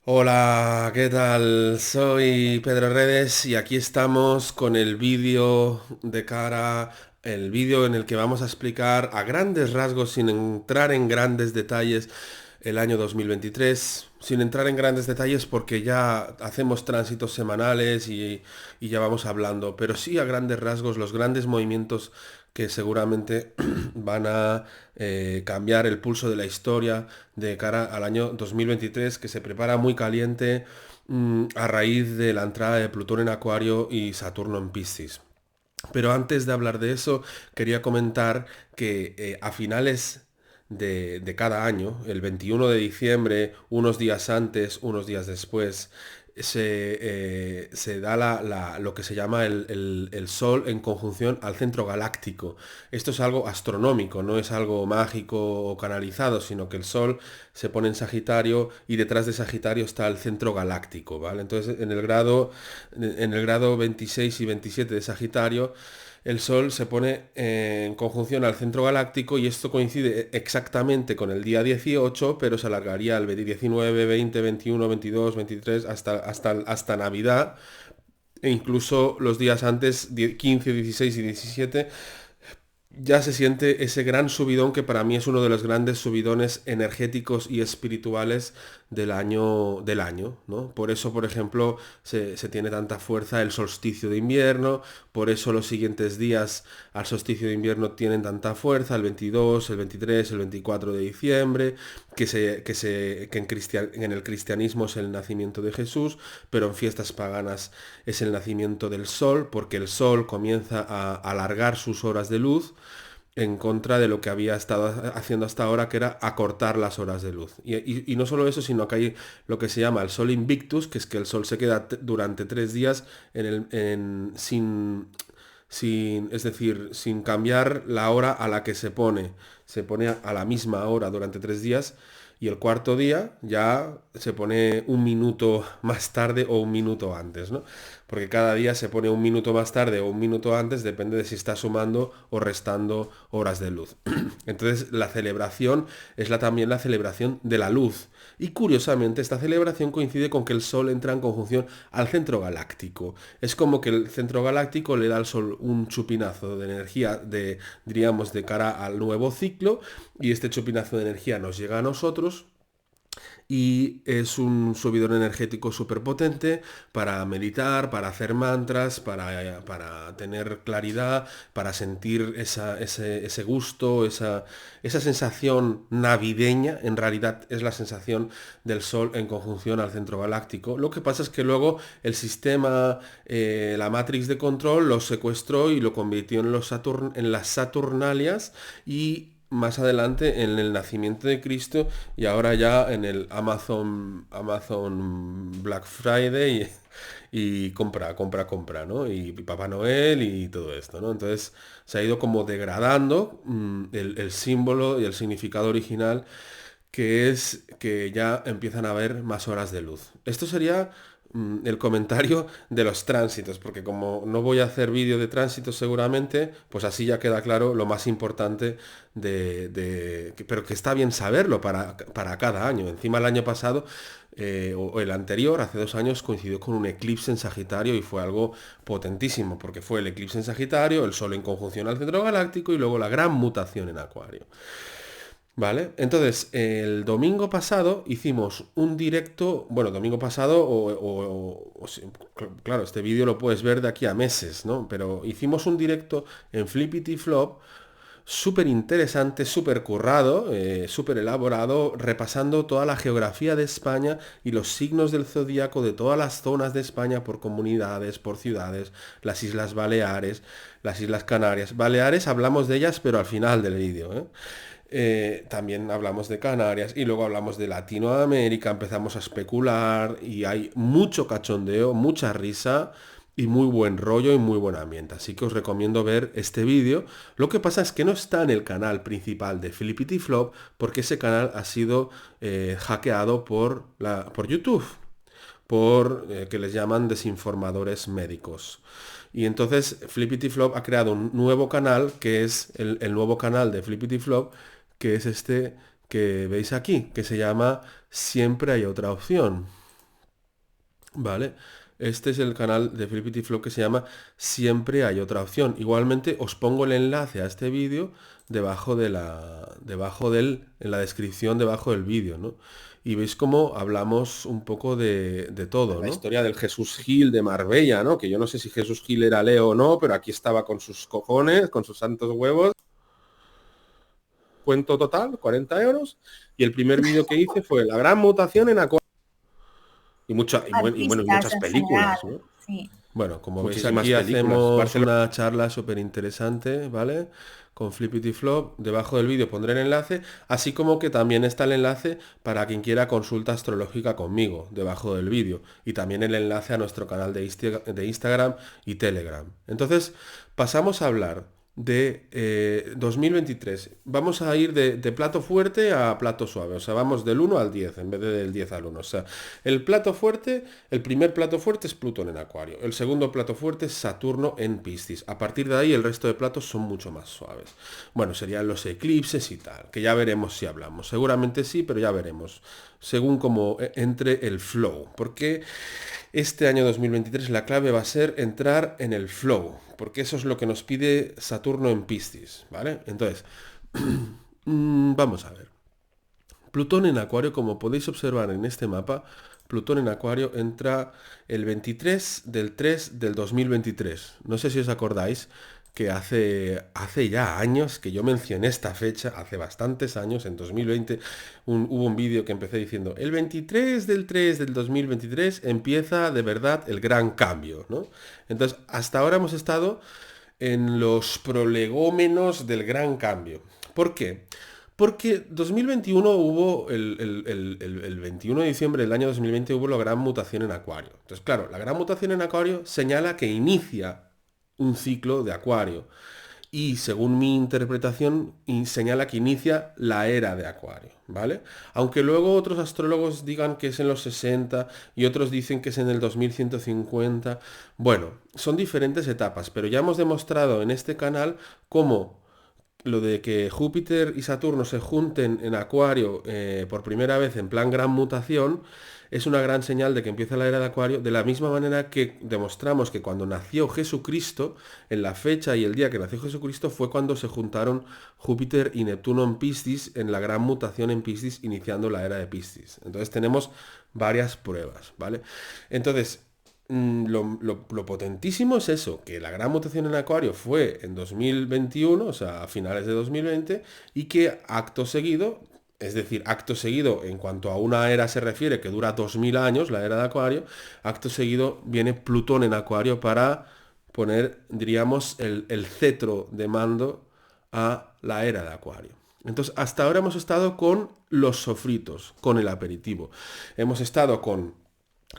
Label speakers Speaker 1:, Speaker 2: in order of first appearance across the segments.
Speaker 1: Hola, ¿qué tal? Soy Pedro Redes y aquí estamos con el vídeo el vídeo en el que vamos a explicar a grandes rasgos, sin entrar en grandes detalles, el año 2023, sin entrar en grandes detalles porque ya hacemos tránsitos semanales y ya vamos hablando, pero sí a grandes rasgos los grandes movimientos que seguramente van a cambiar el pulso de la historia de cara al año 2023, que se prepara muy caliente a raíz de la entrada de Plutón en Acuario y Saturno en Piscis. Pero antes de hablar de eso, quería comentar que a finales de cada año, el 21 de diciembre, unos días antes, unos días después, se da lo que se llama el Sol en conjunción al centro galáctico. Esto es algo astronómico, no es algo mágico o canalizado, sino que el Sol se pone en Sagitario y detrás de Sagitario está el centro galáctico, ¿vale? Entonces, en el grado 26 y 27 de Sagitario, el Sol se pone en conjunción al centro galáctico y esto coincide exactamente con el día 18, pero se alargaría al 19, 20, 21, 22, 23, hasta Navidad, e incluso los días antes, 15, 16 y 17, ya se siente ese gran subidón que para mí es uno de los grandes subidones energéticos y espirituales del año, ¿no? Por eso, por ejemplo, se tiene tanta fuerza el solsticio de invierno, por eso los siguientes días al solsticio de invierno tienen tanta fuerza, el 22, el 23, el 24 de diciembre, que en el cristianismo es el nacimiento de Jesús, pero en fiestas paganas es el nacimiento del sol, porque el sol comienza a alargar sus horas de luz en contra de lo que había estado haciendo hasta ahora, que era acortar las horas de luz. Y no solo eso, sino que hay lo que se llama el sol invictus, que es que el sol se queda durante 3 días es decir, sin cambiar la hora a la que se pone. Se pone a la misma hora durante 3 días y el cuarto día ya se pone un minuto más tarde o un minuto antes, ¿no? Porque cada día se pone un minuto más tarde o un minuto antes, depende de si está sumando o restando horas de luz. Entonces la celebración es también la celebración de la luz. Y curiosamente esta celebración coincide con que el Sol entra en conjunción al centro galáctico. Es como que el centro galáctico le da al Sol un chupinazo de energía diríamos, de cara al nuevo ciclo, y este chupinazo de energía nos llega a nosotros y es un subidón energético súper potente para meditar, para hacer mantras, para tener claridad, para sentir ese gusto, esa sensación navideña. En realidad es la sensación del Sol en conjunción al centro galáctico. Lo que pasa es que luego el sistema, la Matrix de control, lo secuestró y lo convirtió en las Saturnalias, y más adelante en el nacimiento de Cristo, y ahora ya en el Amazon Black Friday y compra, ¿no? Y Papá Noel y todo esto, ¿no? Entonces se ha ido como degradando el símbolo y el significado original, que es que ya empiezan a haber más horas de luz. Esto sería el comentario de los tránsitos, porque como no voy a hacer vídeo de tránsitos seguramente, pues así ya queda claro lo más importante pero que está bien saberlo para cada año. Encima el año pasado, o el anterior, hace 2 años, coincidió con un eclipse en Sagitario y fue algo potentísimo, porque fue el eclipse en Sagitario, el Sol en conjunción al centro galáctico y luego la gran mutación en Acuario. ¿Vale? Entonces, el domingo pasado hicimos un directo, bueno, domingo pasado, claro, este vídeo lo puedes ver de aquí a meses, ¿no? Pero hicimos un directo en Flippity Flop, súper interesante, súper currado, súper elaborado, repasando toda la geografía de España y los signos del zodíaco de todas las zonas de España por comunidades, por ciudades, las Islas Baleares, las Islas Canarias. Baleares hablamos de ellas, pero al final del vídeo, ¿eh? También hablamos de Canarias y luego hablamos de Latinoamérica, empezamos a especular y hay mucho cachondeo, mucha risa y muy buen rollo y muy buen ambiente. Así que os recomiendo ver este vídeo. Lo que pasa es que no está en el canal principal de Flippity Flop porque ese canal ha sido hackeado por YouTube, que les llaman desinformadores médicos. Y entonces Flippity Flop ha creado un nuevo canal, que es el nuevo canal de Flippity Flop, que es este que veis aquí, que se llama Siempre hay otra opción. ¿vale? Este es el canal de Flippity Flow que se llama Siempre hay otra opción. Igualmente os pongo el enlace a este vídeo en la descripción debajo del vídeo, ¿no? Y veis cómo hablamos un poco de todo, ¿no? La historia del Jesús Gil de Marbella, ¿no? Que yo no sé si Jesús Gil era Leo o no, pero aquí estaba con sus cojones, con sus santos huevos. Cuento total, 40 euros. Y el primer vídeo que hice fue la gran mutación en Acuario. Y muchas
Speaker 2: Artistas en general,
Speaker 1: películas, ¿no?
Speaker 2: sí.
Speaker 1: Bueno, como veis
Speaker 3: Muchísimas
Speaker 1: aquí
Speaker 3: películas.
Speaker 1: hacemos una charla súper interesante, ¿vale? Con Flippity Flop. Debajo del vídeo pondré el enlace, así como que también está el enlace para quien quiera consulta astrológica conmigo, debajo del vídeo. Y también el enlace a nuestro canal de Instagram y Telegram. Entonces, pasamos a hablar de 2023. Vamos a ir de plato fuerte a plato suave. O sea, vamos del 1 al 10 en vez de del 10 al 1. O sea, el plato fuerte, el primer plato fuerte es Plutón en Acuario. El segundo plato fuerte es Saturno en Piscis. A partir de ahí el resto de platos son mucho más suaves. Bueno, serían los eclipses y tal, que ya veremos si hablamos. Seguramente sí, pero ya veremos. Según como entre el flow. Porque este año 2023 la clave va a ser entrar en el flow, porque eso es lo que nos pide Saturno en Piscis, ¿vale? Entonces, vamos a ver. Plutón en Acuario, como podéis observar en este mapa, Plutón en Acuario entra el 23 del 3 del 2023. No sé si os acordáis que hace ya años que yo mencioné esta fecha, hace bastantes años, en 2020, hubo un vídeo que empecé diciendo, el 23 del 3 del 2023 empieza de verdad el gran cambio, ¿no? Entonces, hasta ahora hemos estado en los prolegómenos del gran cambio. ¿Por qué? Porque 2021 hubo, el 21 de diciembre del año 2020 hubo la gran mutación en Acuario. Entonces, claro, la gran mutación en Acuario señala que inicia un ciclo de Acuario. Y según mi interpretación, señala que inicia la era de Acuario, ¿vale? Aunque luego otros astrólogos digan que es en los 60 y otros dicen que es en el 2150. Bueno, son diferentes etapas, pero ya hemos demostrado en este canal cómo lo de que Júpiter y Saturno se junten en Acuario por primera vez en plan gran mutación es una gran señal de que empieza la era de Acuario, de la misma manera que demostramos que cuando nació Jesucristo, en la fecha y el día que nació Jesucristo fue cuando se juntaron Júpiter y Neptuno en Piscis, en la gran mutación en Piscis, iniciando la era de Piscis. Entonces tenemos varias pruebas, ¿vale? Entonces, lo potentísimo es eso, que la gran mutación en Acuario fue en 2021, o sea, a finales de 2020, y que acto seguido, es decir, acto seguido en cuanto a una era se refiere, que dura 2000 años, la era de Acuario, acto seguido viene Plutón en Acuario para poner, diríamos, el cetro de mando a la era de Acuario. Entonces, hasta ahora hemos estado con los sofritos, con el aperitivo. Hemos estado con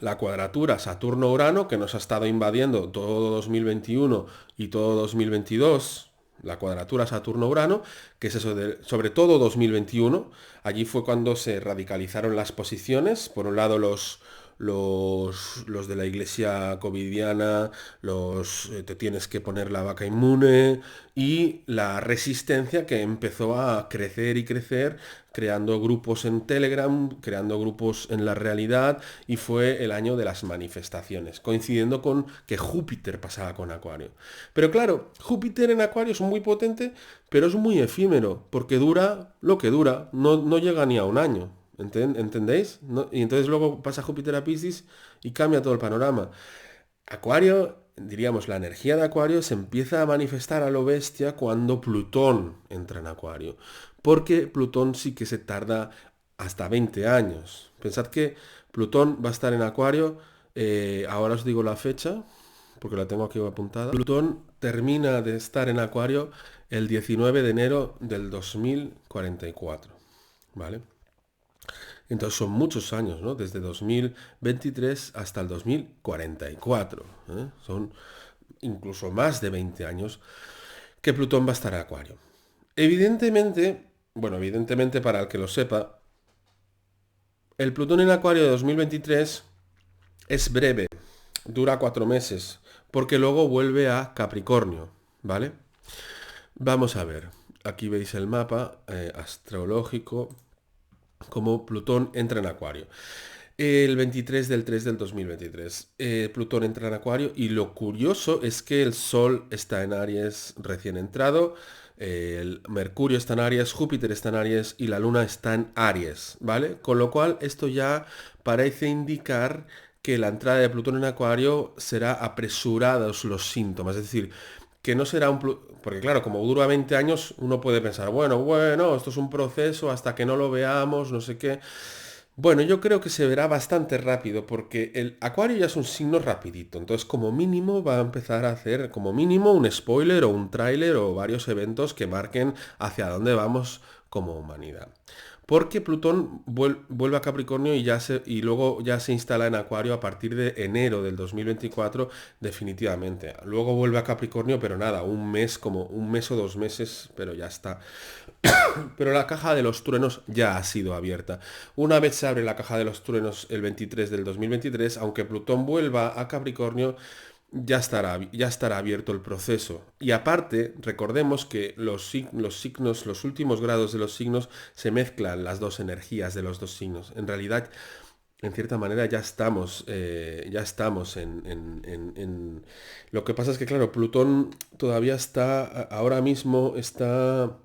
Speaker 1: la cuadratura Saturno-Urano, que nos ha estado invadiendo todo 2021 y todo 2022, la cuadratura Saturno-Urano, que es eso de, sobre todo 2021, allí fue cuando se radicalizaron las posiciones, por un lado los de la iglesia covidiana, te tienes que poner la vaca inmune y la resistencia que empezó a crecer y crecer, creando grupos en Telegram, creando grupos en la realidad y fue el año de las manifestaciones, coincidiendo con que Júpiter pasaba con Acuario. Pero claro, Júpiter en Acuario es muy potente, pero es muy efímero, porque dura lo que dura, no llega ni a un año. ¿Entendéis? Y entonces luego pasa Júpiter a Piscis y cambia todo el panorama. Acuario, diríamos, la energía de Acuario se empieza a manifestar a lo bestia cuando Plutón entra en Acuario. Porque Plutón sí que se tarda hasta 20 años. Pensad que Plutón va a estar en Acuario, ahora os digo la fecha, porque la tengo aquí apuntada. Plutón termina de estar en Acuario el 19 de enero del 2044. ¿Vale? Entonces son muchos años, ¿no? Desde 2023 hasta el 2044. ¿Eh? Son incluso más de 20 años que Plutón va a estar en Acuario. Evidentemente, bueno, evidentemente para el que lo sepa, el Plutón en Acuario de 2023 es breve, dura 4 meses, porque luego vuelve a Capricornio, ¿vale? Vamos a ver, aquí veis el mapa astrológico, como Plutón entra en Acuario. El 23 del 3 del 2023. Plutón entra en Acuario y lo curioso es que el Sol está en Aries recién entrado, el Mercurio está en Aries, Júpiter está en Aries y la Luna está en Aries, ¿vale? Con lo cual esto ya parece indicar que la entrada de Plutón en Acuario será apresurados los síntomas, es decir, que no será porque claro, como dura 20 años, uno puede pensar, bueno, esto es un proceso hasta que no lo veamos, no sé qué. Bueno, yo creo que se verá bastante rápido porque el Acuario ya es un signo rapidito, entonces como mínimo va a empezar a hacer como mínimo un spoiler o un tráiler o varios eventos que marquen hacia dónde vamos como humanidad. Porque Plutón vuelve a Capricornio y luego ya se instala en Acuario a partir de enero del 2024 definitivamente. Luego vuelve a Capricornio, pero nada, un mes, como un mes o 2 meses, pero ya está. Pero la caja de los truenos ya ha sido abierta. Una vez se abre la caja de los truenos el 23 del 2023, aunque Plutón vuelva a Capricornio, ya estará abierto el proceso. Y aparte, recordemos que los signos, los últimos grados de los signos, se mezclan las dos energías de los dos signos. En realidad, en cierta manera, ya estamos Lo que pasa es que, claro, Plutón todavía ahora mismo está,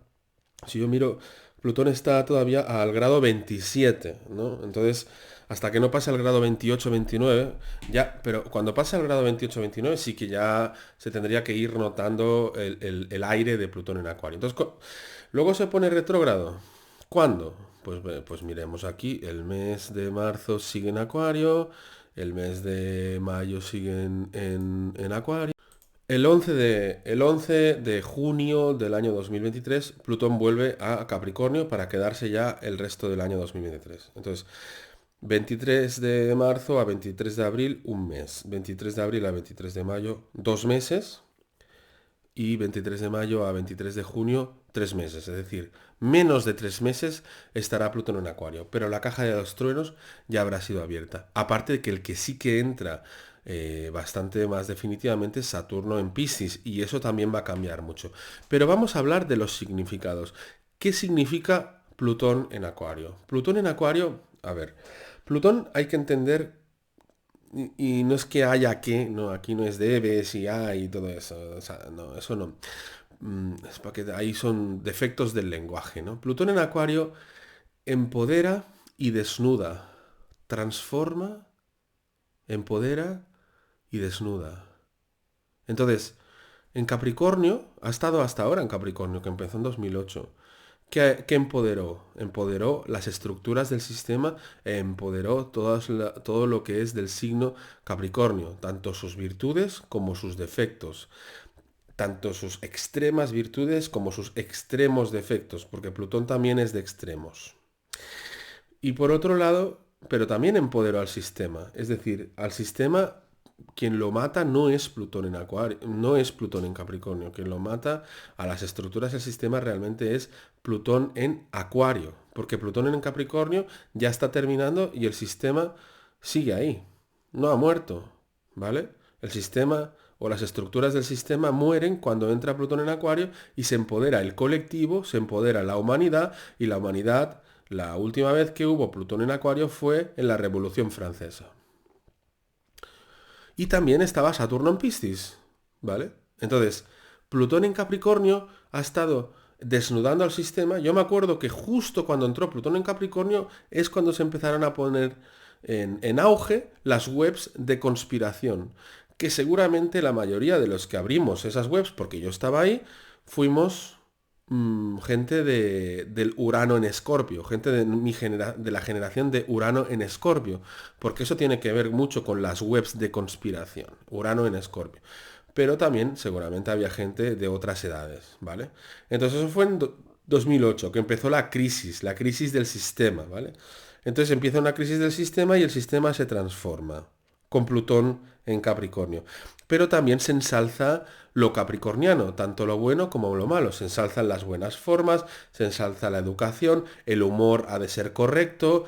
Speaker 1: si yo miro, Plutón está todavía al grado 27, ¿no? Entonces, hasta que no pase al grado 28-29, ya, pero cuando pase al grado 28-29 sí que ya se tendría que ir notando el aire de Plutón en Acuario. Entonces, luego se pone retrógrado. ¿Cuándo? Pues miremos aquí, el mes de marzo sigue en Acuario, el mes de mayo sigue en Acuario. El 11 de junio del año 2023, Plutón vuelve a Capricornio para quedarse ya el resto del año 2023. Entonces, 23 de marzo a 23 de abril, un mes. 23 de abril a 23 de mayo, 2 meses. Y 23 de mayo a 23 de junio, 3 meses. Es decir, menos de 3 meses estará Plutón en Acuario. Pero la caja de los truenos ya habrá sido abierta. Aparte de que el que sí que entra bastante más definitivamente es Saturno en Piscis. Y eso también va a cambiar mucho. Pero vamos a hablar de los significados. ¿Qué significa Plutón en Acuario? Plutón en Acuario, a ver, Plutón hay que entender y no es que haya que, no, aquí no es debe, si hay y todo eso. O sea, no, eso no. Es porque ahí son defectos del lenguaje, ¿no? Plutón en Acuario empodera y desnuda. Transforma, empodera y desnuda. Entonces, en Capricornio, ha estado hasta ahora en Capricornio, que empezó en 2008. ¿Qué empoderó? Empoderó las estructuras del sistema, empoderó todo lo que es del signo Capricornio, tanto sus virtudes como sus defectos, tanto sus extremas virtudes como sus extremos defectos, porque Plutón también es de extremos. Y por otro lado, pero también empoderó al sistema, es decir, al sistema quien lo mata no es Plutón en Acuario, no es Plutón en Capricornio, quien lo mata a las estructuras del sistema realmente es Plutón en Acuario, porque Plutón en Capricornio ya está terminando y el sistema sigue ahí, no ha muerto, ¿vale? El sistema o las estructuras del sistema mueren cuando entra Plutón en Acuario y se empodera el colectivo, se empodera la humanidad y la humanidad, la última vez que hubo Plutón en Acuario fue en la Revolución Francesa. Y también estaba Saturno en Piscis, ¿vale? Entonces, Plutón en Capricornio ha estado desnudando al sistema. Yo me acuerdo que justo cuando entró Plutón en Capricornio es cuando se empezaron a poner en auge las webs de conspiración, que seguramente la mayoría de los que abrimos esas webs, porque yo estaba ahí, fuimos gente del Urano en Escorpio, gente de la generación de Urano en Escorpio, porque eso tiene que ver mucho con las webs de conspiración, Urano en Escorpio. Pero también seguramente había gente de otras edades, ¿vale? Entonces eso fue en 2008, que empezó la crisis del sistema, ¿vale? Entonces empieza una crisis del sistema y el sistema se transforma. con Plutón en Capricornio. Pero también se ensalza lo capricorniano, tanto lo bueno como lo malo. Se ensalzan las buenas formas, se ensalza la educación, el humor ha de ser correcto,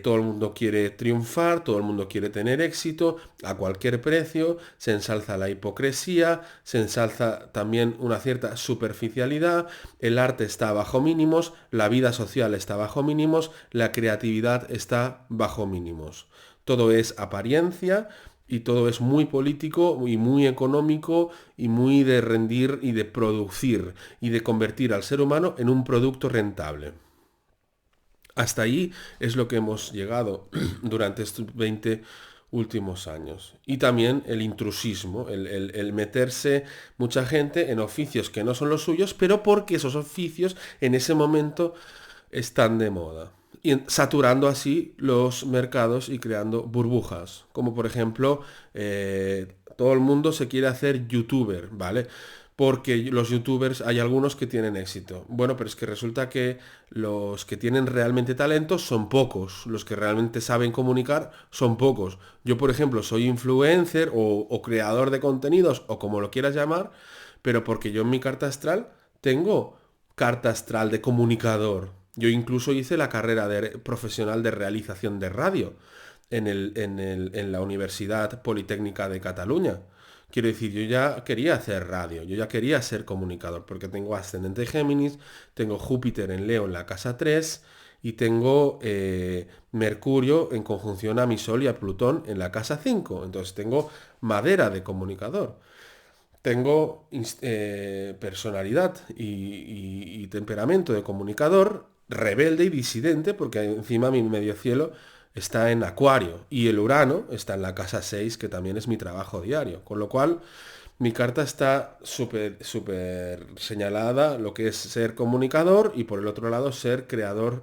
Speaker 1: todo el mundo quiere triunfar, todo el mundo quiere tener éxito a cualquier precio, se ensalza la hipocresía, se ensalza también una cierta superficialidad, el arte está bajo mínimos, la vida social está bajo mínimos, la creatividad está bajo mínimos. Todo es apariencia y todo es muy político y muy económico y muy de rendir y de producir y de convertir al ser humano en un producto rentable. Hasta ahí es lo que hemos llegado durante estos 20 últimos años. Y también el intrusismo, el meterse mucha gente en oficios que no son los suyos, pero porque esos oficios en ese momento están de moda. Y saturando así los mercados y creando burbujas. Como por ejemplo, todo el mundo se quiere hacer youtuber, ¿vale? Porque los youtubers hay algunos que tienen éxito. Bueno, pero es que resulta que los que tienen realmente talento son pocos. Los que realmente saben comunicar son pocos. Yo, por ejemplo, soy influencer o creador de contenidos o como lo quieras llamar, pero porque yo en mi carta astral tengo carta astral de comunicador. Yo incluso hice la carrera profesional de realización de radio en la Universidad Politécnica de Cataluña. Quiero decir, yo ya quería hacer radio, yo ya quería ser comunicador, porque tengo ascendente Géminis, tengo Júpiter en Leo en la casa 3 y tengo Mercurio en conjunción a mi Sol y a Plutón en la casa 5. Entonces tengo madera de comunicador. Tengo personalidad y temperamento de comunicador, rebelde y disidente, porque encima mi medio cielo está en Acuario y el Urano está en la casa 6, que también es mi trabajo diario. Con lo cual, mi carta está súper señalada, lo que es ser comunicador y por el otro lado ser creador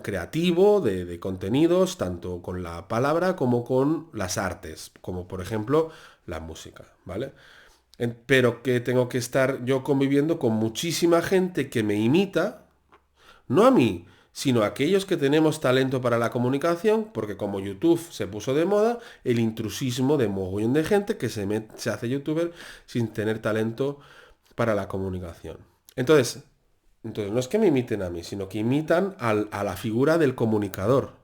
Speaker 1: creativo de contenidos, tanto con la palabra como con las artes, como por ejemplo la música, ¿vale? Pero que tengo que estar yo conviviendo con muchísima gente que me imita, no a mí, sino a aquellos que tenemos talento para la comunicación, porque como YouTube se puso de moda, el intrusismo de mogollón de gente que se hace youtuber sin tener talento para la comunicación. Entonces no es que me imiten a mí, sino que imitan a la figura del comunicador.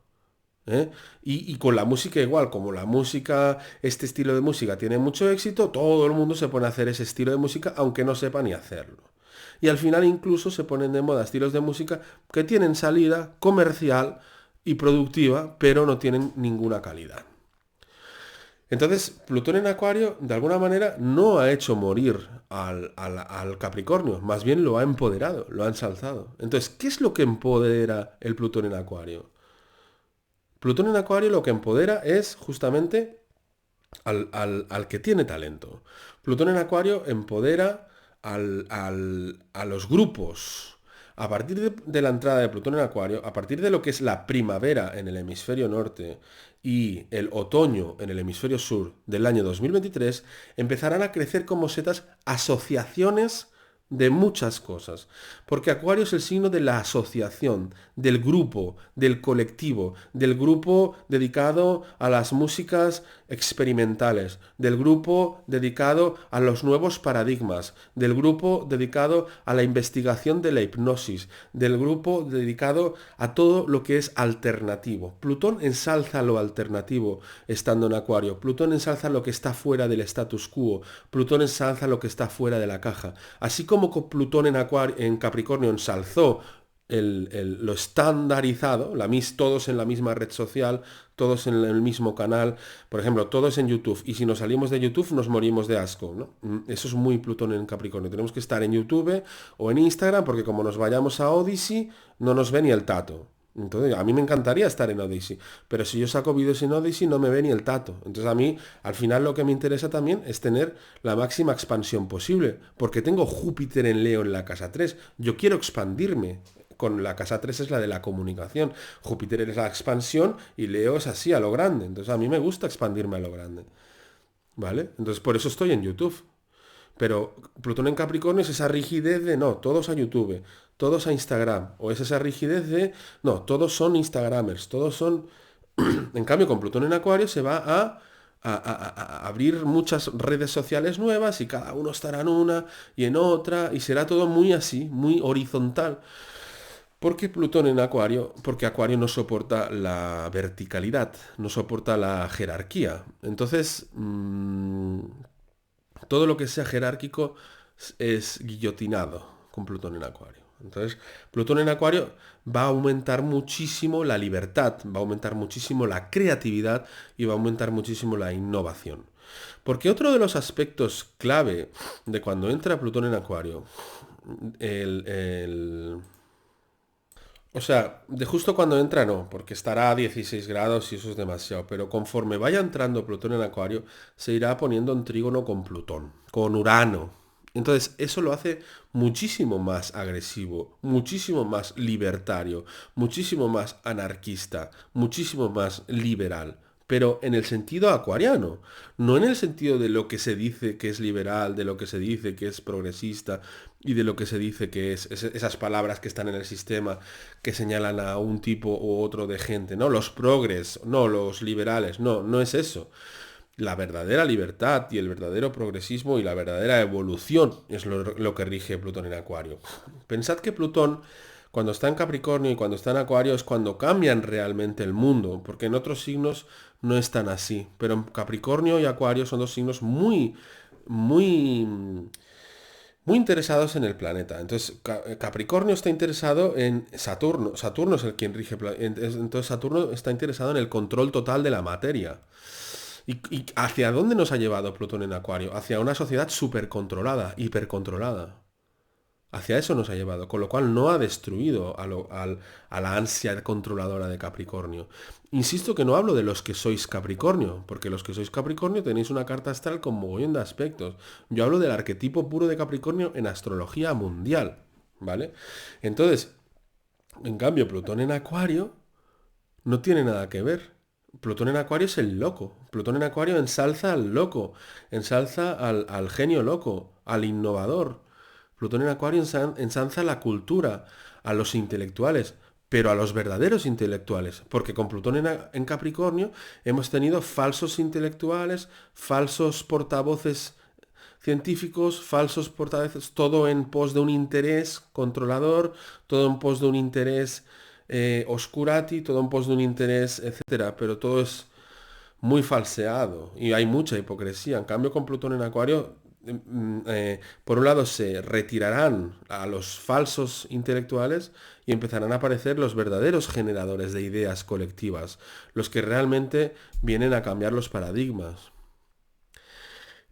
Speaker 1: ¿Eh? Y con la música igual, como la música, este estilo de música tiene mucho éxito, todo el mundo se pone a hacer ese estilo de música, aunque no sepa ni hacerlo. Y al final incluso se ponen de moda estilos de música que tienen salida comercial y productiva, pero no tienen ninguna calidad. Entonces, Plutón en Acuario, de alguna manera, no ha hecho morir al Capricornio, más bien lo ha empoderado, lo ha ensalzado. Entonces, ¿qué es lo que empodera el Plutón en Acuario? Plutón en Acuario lo que empodera es justamente al que tiene talento. Plutón en Acuario empodera a los grupos. A partir de la entrada de Plutón en Acuario, a partir de lo que es la primavera en el hemisferio norte y el otoño en el hemisferio sur del año 2023, empezarán a crecer como setas asociaciones de muchas cosas, porque Acuario es el signo de la asociación, del grupo, del grupo dedicado a las músicas experimentales, del grupo dedicado a los nuevos paradigmas, del grupo dedicado a la investigación de la hipnosis, del grupo dedicado a todo lo que es alternativo. Plutón ensalza lo alternativo estando en Acuario, Plutón ensalza lo que está fuera del status quo, Plutón ensalza lo que está fuera de la caja, así como con Plutón en Capricornio ensalzó lo estandarizado, todos en la misma red social, todos en el mismo canal, por ejemplo, todos en YouTube, y si nos salimos de YouTube nos morimos de asco, ¿no? Eso es muy Plutón en Capricornio, tenemos que estar en YouTube o en Instagram, porque como nos vayamos a Odyssey, no nos ve ni el tato. Entonces, a mí me encantaría estar en Odyssey, pero si yo saco vídeos en Odyssey no me ve ni el tato. Entonces a mí, al final lo que me interesa también es tener la máxima expansión posible, porque tengo Júpiter en Leo en la casa 3. Yo quiero expandirme. Con la casa 3 es la de la comunicación. Júpiter es la expansión y Leo es así, a lo grande. Entonces a mí me gusta expandirme a lo grande. ¿Vale? Entonces por eso estoy en YouTube. Pero Plutón en Capricornio es esa rigidez de no, todos a YouTube, todos a Instagram. O es esa rigidez de no, todos son Instagramers, todos son... En cambio, con Plutón en Acuario se va a abrir muchas redes sociales nuevas y cada uno estará en una y en otra y será todo muy así, muy horizontal. ¿Por qué Plutón en Acuario? Porque Acuario no soporta la verticalidad, no soporta la jerarquía. Entonces, todo lo que sea jerárquico es guillotinado con Plutón en Acuario. Entonces, Plutón en Acuario va a aumentar muchísimo la libertad, va a aumentar muchísimo la creatividad y va a aumentar muchísimo la innovación. Porque otro de los aspectos clave de cuando entra Plutón en Acuario, el, el- o sea, de justo cuando entra no, porque estará a 16 grados y eso es demasiado, pero conforme vaya entrando Plutón en Acuario, se irá poniendo en trígono con Plutón, con Urano. Entonces, eso lo hace muchísimo más agresivo, muchísimo más libertario, muchísimo más anarquista, muchísimo más liberal, pero en el sentido acuariano, no en el sentido de lo que se dice que es liberal, de lo que se dice que es progresista y de lo que se dice que esas palabras que están en el sistema que señalan a un tipo u otro de gente, ¿no? Los progres, no, los liberales, no, no es eso. La verdadera libertad y el verdadero progresismo y la verdadera evolución es lo que rige Plutón en Acuario. Pensad que Plutón, cuando está en Capricornio y cuando está en Acuario, es cuando cambian realmente el mundo, porque en otros signos no es tan así. Pero en Capricornio y Acuario son dos signos muy, muy interesados en el planeta. Entonces, Capricornio está interesado en Saturno. Saturno es el quien rige. Entonces, Saturno está interesado en el control total de la materia. ¿Y hacia dónde nos ha llevado Plutón en Acuario? Hacia una sociedad súper controlada, hipercontrolada. Hacia eso nos ha llevado, con lo cual no ha destruido a la ansia controladora de Capricornio. Insisto que no hablo de los que sois Capricornio, porque los que sois Capricornio tenéis una carta astral con mogollón de aspectos. Yo hablo del arquetipo puro de Capricornio en astrología mundial, ¿vale? Entonces, en cambio, Plutón en Acuario no tiene nada que ver. Plutón en Acuario es el loco. Plutón en Acuario ensalza al loco, ensalza al genio loco, al innovador. Plutón en Acuario ensalza la cultura, a los intelectuales, pero a los verdaderos intelectuales. Porque con Plutón en Capricornio hemos tenido falsos intelectuales, falsos portavoces científicos, falsos portavoces, todo en pos de un interés controlador, todo en pos de un interés oscurati, todo en pos de un interés, etcétera, pero todo es muy falseado y hay mucha hipocresía. En cambio, con Plutón en Acuario, por un lado se retirarán a los falsos intelectuales y empezarán a aparecer los verdaderos generadores de ideas colectivas, los que realmente vienen a cambiar los paradigmas.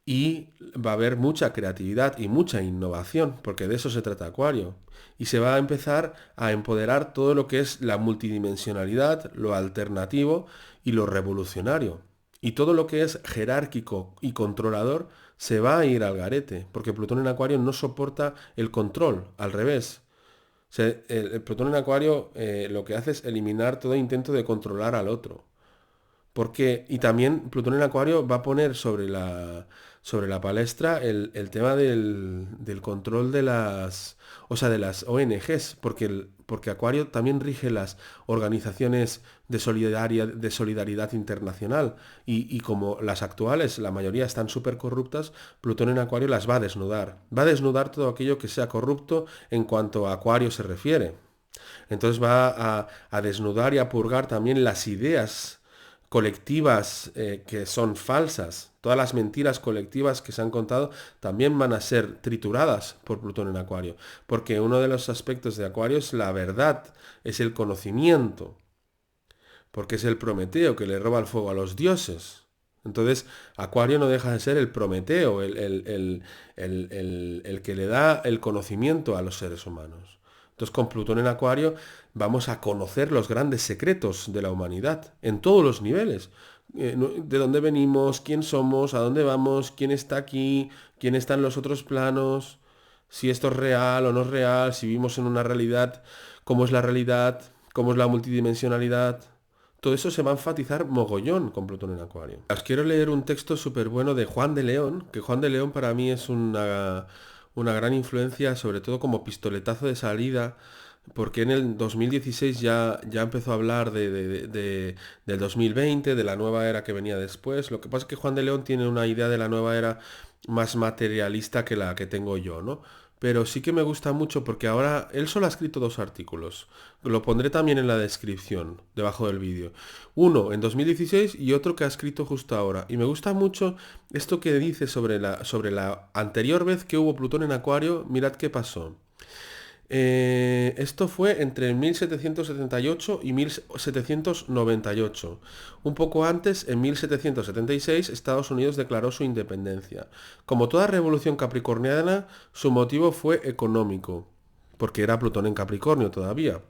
Speaker 1: Y va a haber mucha creatividad y mucha innovación, porque de eso se trata Acuario. Y se va a empezar a empoderar todo lo que es la multidimensionalidad, lo alternativo y lo revolucionario. Y todo lo que es jerárquico y controlador se va a ir al garete, porque Plutón en Acuario no soporta el control, al revés. El Plutón en Acuario lo que hace es eliminar todo intento de controlar al otro. Porque, y también Plutón en Acuario va a poner sobre la palestra el tema del control de las, o sea, de las ONGs, porque Acuario también rige las organizaciones de solidaridad internacional. Y como las actuales, la mayoría están súper corruptas, Plutón en Acuario las va a desnudar. Va a desnudar todo aquello que sea corrupto en cuanto a Acuario se refiere. Entonces va a desnudar y a purgar también las ideas colectivas que son falsas. Todas las mentiras colectivas que se han contado también van a ser trituradas por Plutón en Acuario. Porque uno de los aspectos de Acuario es la verdad, es el conocimiento. Porque es el Prometeo que le roba el fuego a los dioses. Entonces, Acuario no deja de ser el Prometeo, el que le da el conocimiento a los seres humanos. Entonces, con Plutón en Acuario vamos a conocer los grandes secretos de la humanidad, en todos los niveles. De dónde venimos, quién somos, a dónde vamos, quién está aquí, quién está en los otros planos, si esto es real o no es real, si vivimos en una realidad, cómo es la multidimensionalidad. Todo eso se va a enfatizar mogollón con Plutón en Acuario. Os quiero leer un texto súper bueno de Juan de León, que Juan de León para mí es una gran influencia, sobre todo como pistoletazo de salida porque en el 2016 ya empezó a hablar del 2020, de la nueva era que venía después. Lo que pasa es que Juan de León tiene una idea de la nueva era más materialista que la que tengo yo, ¿no? Pero sí que me gusta mucho porque ahora él solo ha escrito dos artículos. Lo pondré también en la descripción, debajo del vídeo. Uno en 2016 y otro que ha escrito justo ahora. Y me gusta mucho esto que dice sobre la anterior vez que hubo Plutón en Acuario. Mirad qué pasó. Esto fue entre 1778 y 1798. Un poco antes, en 1776, Estados Unidos declaró su independencia. Como toda revolución capricorniana, su motivo fue económico, porque era Plutón en Capricornio todavía.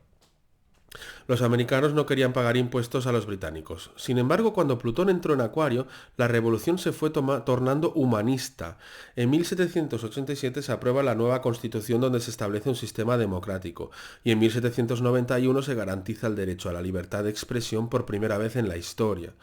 Speaker 1: Los americanos no querían pagar impuestos a los británicos. Sin embargo, cuando Plutón entró en Acuario, la revolución se fue tornando humanista. En 1787 se aprueba la nueva constitución donde se establece un sistema democrático y en 1791 se garantiza el derecho a la libertad de expresión por primera vez en la historia.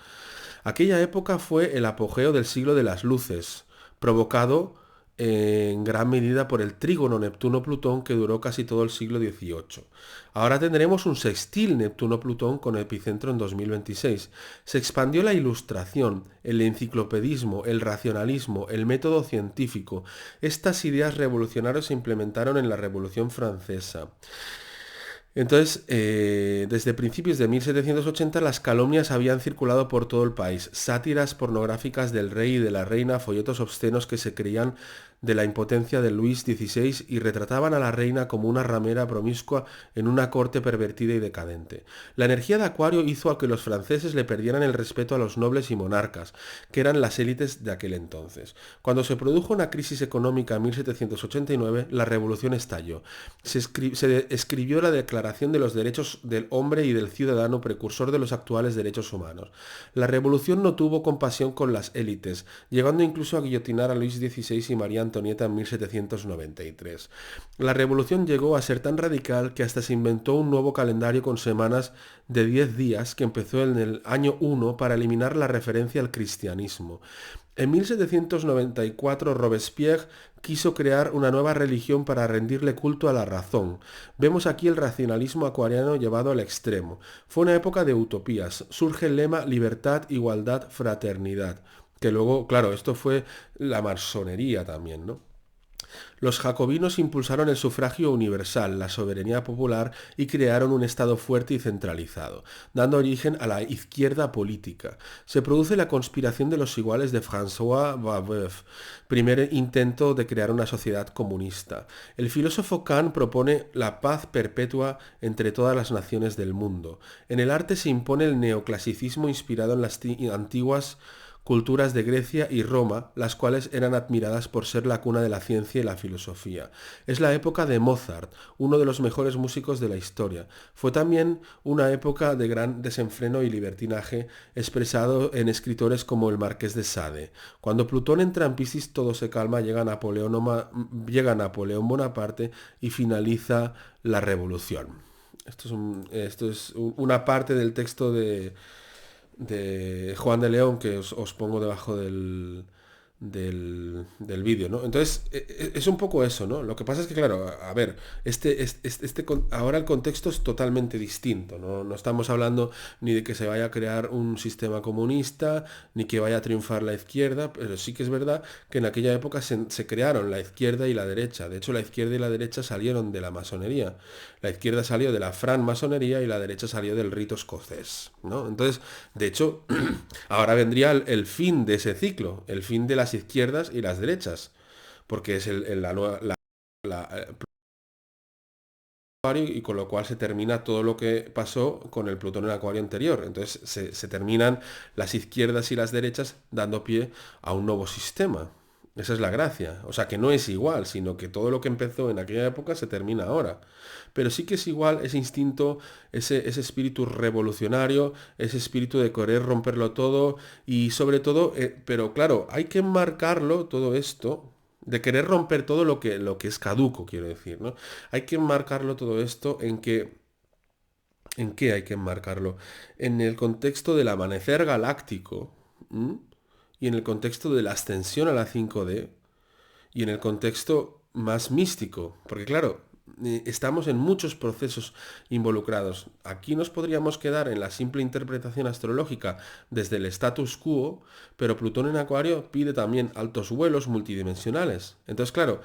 Speaker 1: Aquella época fue el apogeo del siglo de las luces, provocado en gran medida por el trígono Neptuno-Plutón que duró casi todo el siglo XVIII. Ahora tendremos un sextil Neptuno-Plutón con epicentro en 2026. Se expandió la ilustración, el enciclopedismo, el racionalismo, el método científico. Estas ideas revolucionarias se implementaron en la Revolución Francesa. Entonces, desde principios de 1780 las calumnias habían circulado por todo el país, sátiras pornográficas del rey y de la reina, folletos obscenos que se creían de la impotencia de Luis XVI y retrataban a la reina como una ramera promiscua en una corte pervertida y decadente. La energía de Acuario hizo a que los franceses le perdieran el respeto a los nobles y monarcas, que eran las élites de aquel entonces. Cuando se produjo una crisis económica en 1789, la revolución estalló. Se escribió la Declaración de los Derechos del Hombre y del Ciudadano, precursor de los actuales derechos humanos. La revolución no tuvo compasión con las élites, llegando incluso a guillotinar a Luis XVI y María Antonieta en 1793. La revolución llegó a ser tan radical que hasta se inventó un nuevo calendario con semanas de 10 días que empezó en el año 1 para eliminar la referencia al cristianismo. En 1794 Robespierre quiso crear una nueva religión para rendirle culto a la razón. Vemos aquí el racionalismo acuariano llevado al extremo. Fue una época de utopías. Surge el lema libertad, igualdad, fraternidad. Que luego, claro, esto fue la masonería también, ¿no? Los jacobinos impulsaron el sufragio universal, la soberanía popular y crearon un Estado fuerte y centralizado, dando origen a la izquierda política. Se produce la conspiración de los iguales de François Babeuf, primer intento de crear una sociedad comunista. El filósofo Kant propone la paz perpetua entre todas las naciones del mundo. En el arte se impone el neoclasicismo inspirado en las antiguas culturas de Grecia y Roma, las cuales eran admiradas por ser la cuna de la ciencia y la filosofía. Es la época de Mozart, uno de los mejores músicos de la historia. Fue también una época de gran desenfreno y libertinaje expresado en escritores como el Marqués de Sade. Cuando Plutón entra en Piscis todo se calma, llega Napoleón Bonaparte y finaliza la revolución. Esto es una parte del texto de Juan de León que os pongo debajo del vídeo, ¿no? Entonces, es un poco eso, ¿no? Lo que pasa es que, claro, a ver, ahora el contexto es totalmente distinto, ¿no? No estamos hablando ni de que se vaya a crear un sistema comunista, ni que vaya a triunfar la izquierda, pero sí que es verdad que en aquella época se crearon la izquierda y la derecha. De hecho, la izquierda y la derecha salieron de la masonería. La izquierda salió de la francmasonería y la derecha salió del rito escocés, ¿no? Entonces, de hecho, ahora vendría el fin de ese ciclo, el fin de las izquierdas y las derechas, porque es la nueva y con lo cual se termina todo lo que pasó con el Plutón en Acuario anterior. Entonces se terminan las izquierdas y las derechas dando pie a un nuevo sistema. Esa es la gracia. O sea, que no es igual, sino que todo lo que empezó en aquella época se termina ahora. Pero sí que es igual ese instinto, ese espíritu revolucionario, ese espíritu de querer romperlo todo y sobre todo, pero claro, hay que enmarcarlo todo esto de querer romper todo lo que es caduco, quiero decir, ¿no? Hay que enmarcarlo todo esto ¿en qué hay que enmarcarlo? En el contexto del amanecer galáctico, ¿m? Y en el contexto de la ascensión a la 5D y en el contexto más místico, porque claro, estamos en muchos procesos involucrados. Aquí nos podríamos quedar en la simple interpretación astrológica desde el status quo, pero Plutón en Acuario pide también altos vuelos multidimensionales. Entonces, claro,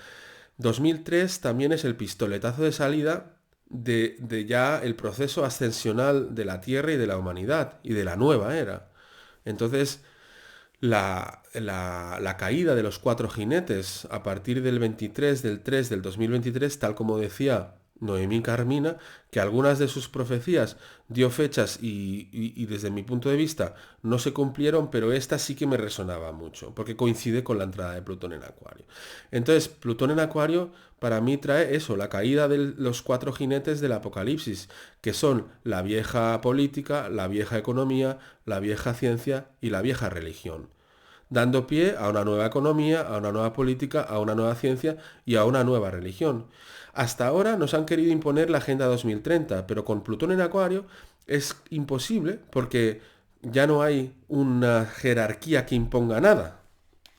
Speaker 1: 2003 también es el pistoletazo de salida de ya el proceso ascensional de la Tierra y de la humanidad y de la nueva era. Entonces, la caída de los cuatro jinetes a partir del 23 del 3 del 2023, tal como decía Noemí Carmina, que algunas de sus profecías dio fechas y desde mi punto de vista no se cumplieron, pero esta sí que me resonaba mucho, porque coincide con la entrada de Plutón en Acuario. Entonces, Plutón en Acuario para mí trae eso, la caída de los cuatro jinetes del apocalipsis, que son la vieja política, la vieja economía, la vieja ciencia y la vieja religión, dando pie a una nueva economía, a una nueva política, a una nueva ciencia y a una nueva religión. Hasta ahora nos han querido imponer la Agenda 2030, pero con Plutón en Acuario es imposible porque ya no hay una jerarquía que imponga nada.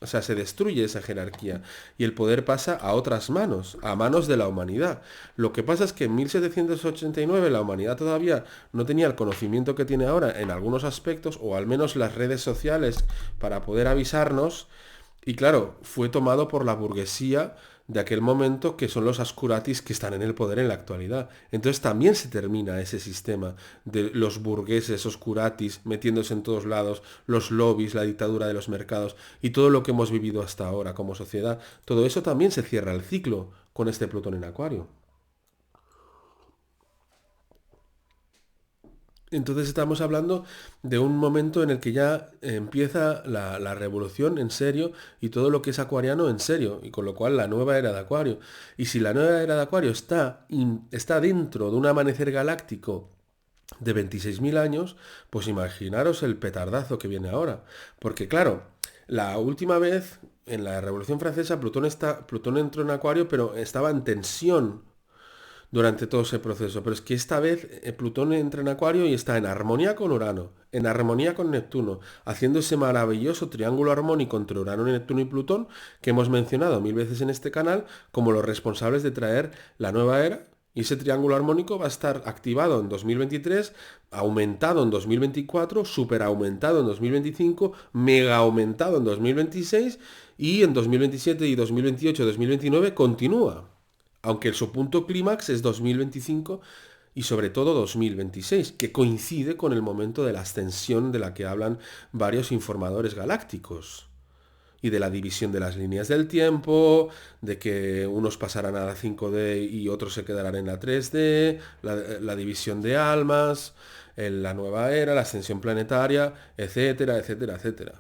Speaker 1: O sea, se destruye esa jerarquía y el poder pasa a otras manos, a manos de la humanidad. Lo que pasa es que en 1789 la humanidad todavía no tenía el conocimiento que tiene ahora en algunos aspectos, o al menos las redes sociales para poder avisarnos, y claro, fue tomado por la burguesía de aquel momento, que son los Ascuratis que están en el poder en la actualidad. Entonces también se termina ese sistema de los burgueses oscuratis metiéndose en todos lados, los lobbies, la dictadura de los mercados y todo lo que hemos vivido hasta ahora como sociedad. Todo eso también se cierra el ciclo con este Plutón en Acuario. Entonces estamos hablando de un momento en el que ya empieza la revolución en serio y todo lo que es acuariano en serio, y con lo cual la nueva era de Acuario. Y si la nueva era de Acuario está dentro de un amanecer galáctico de 26.000 años, pues imaginaros el petardazo que viene ahora. Porque claro, la última vez en la Revolución Francesa Plutón entró en Acuario, pero estaba en tensión durante todo ese proceso. Pero es que esta vez Plutón entra en Acuario y está en armonía con Urano, en armonía con Neptuno, haciendo ese maravilloso triángulo armónico entre Urano, Neptuno y Plutón, que hemos mencionado mil veces en este canal como los responsables de traer la nueva era. Y ese triángulo armónico va a estar activado en 2023, aumentado en 2024, super aumentado en 2025, mega aumentado en 2026 y en 2027 y 2028-2029 continúa, aunque su punto clímax es 2025 y sobre todo 2026, que coincide con el momento de la ascensión de la que hablan varios informadores galácticos, y de la división de las líneas del tiempo, de que unos pasarán a la 5D y otros se quedarán en la 3D, la división de almas, la nueva era, la ascensión planetaria, etcétera, etcétera, etcétera.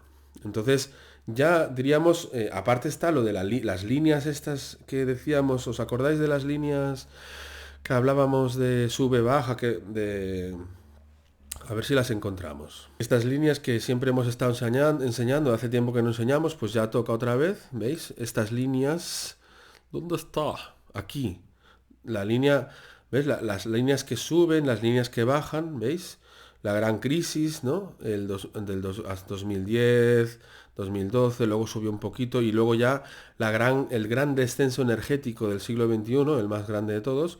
Speaker 1: Entonces, ya diríamos, aparte está lo de las líneas estas que decíamos, ¿os acordáis de las líneas que hablábamos de sube, baja, a ver si las encontramos? Estas líneas que siempre hemos estado enseñando, hace tiempo que no enseñamos, pues ya toca otra vez, ¿veis? Estas líneas, ¿dónde está? Aquí. La línea, ¿ves? Las líneas que suben, las líneas que bajan, ¿veis? La gran crisis, ¿no? Hasta 2010, 2012, luego subió un poquito y luego ya el gran descenso energético del siglo XXI, el más grande de todos,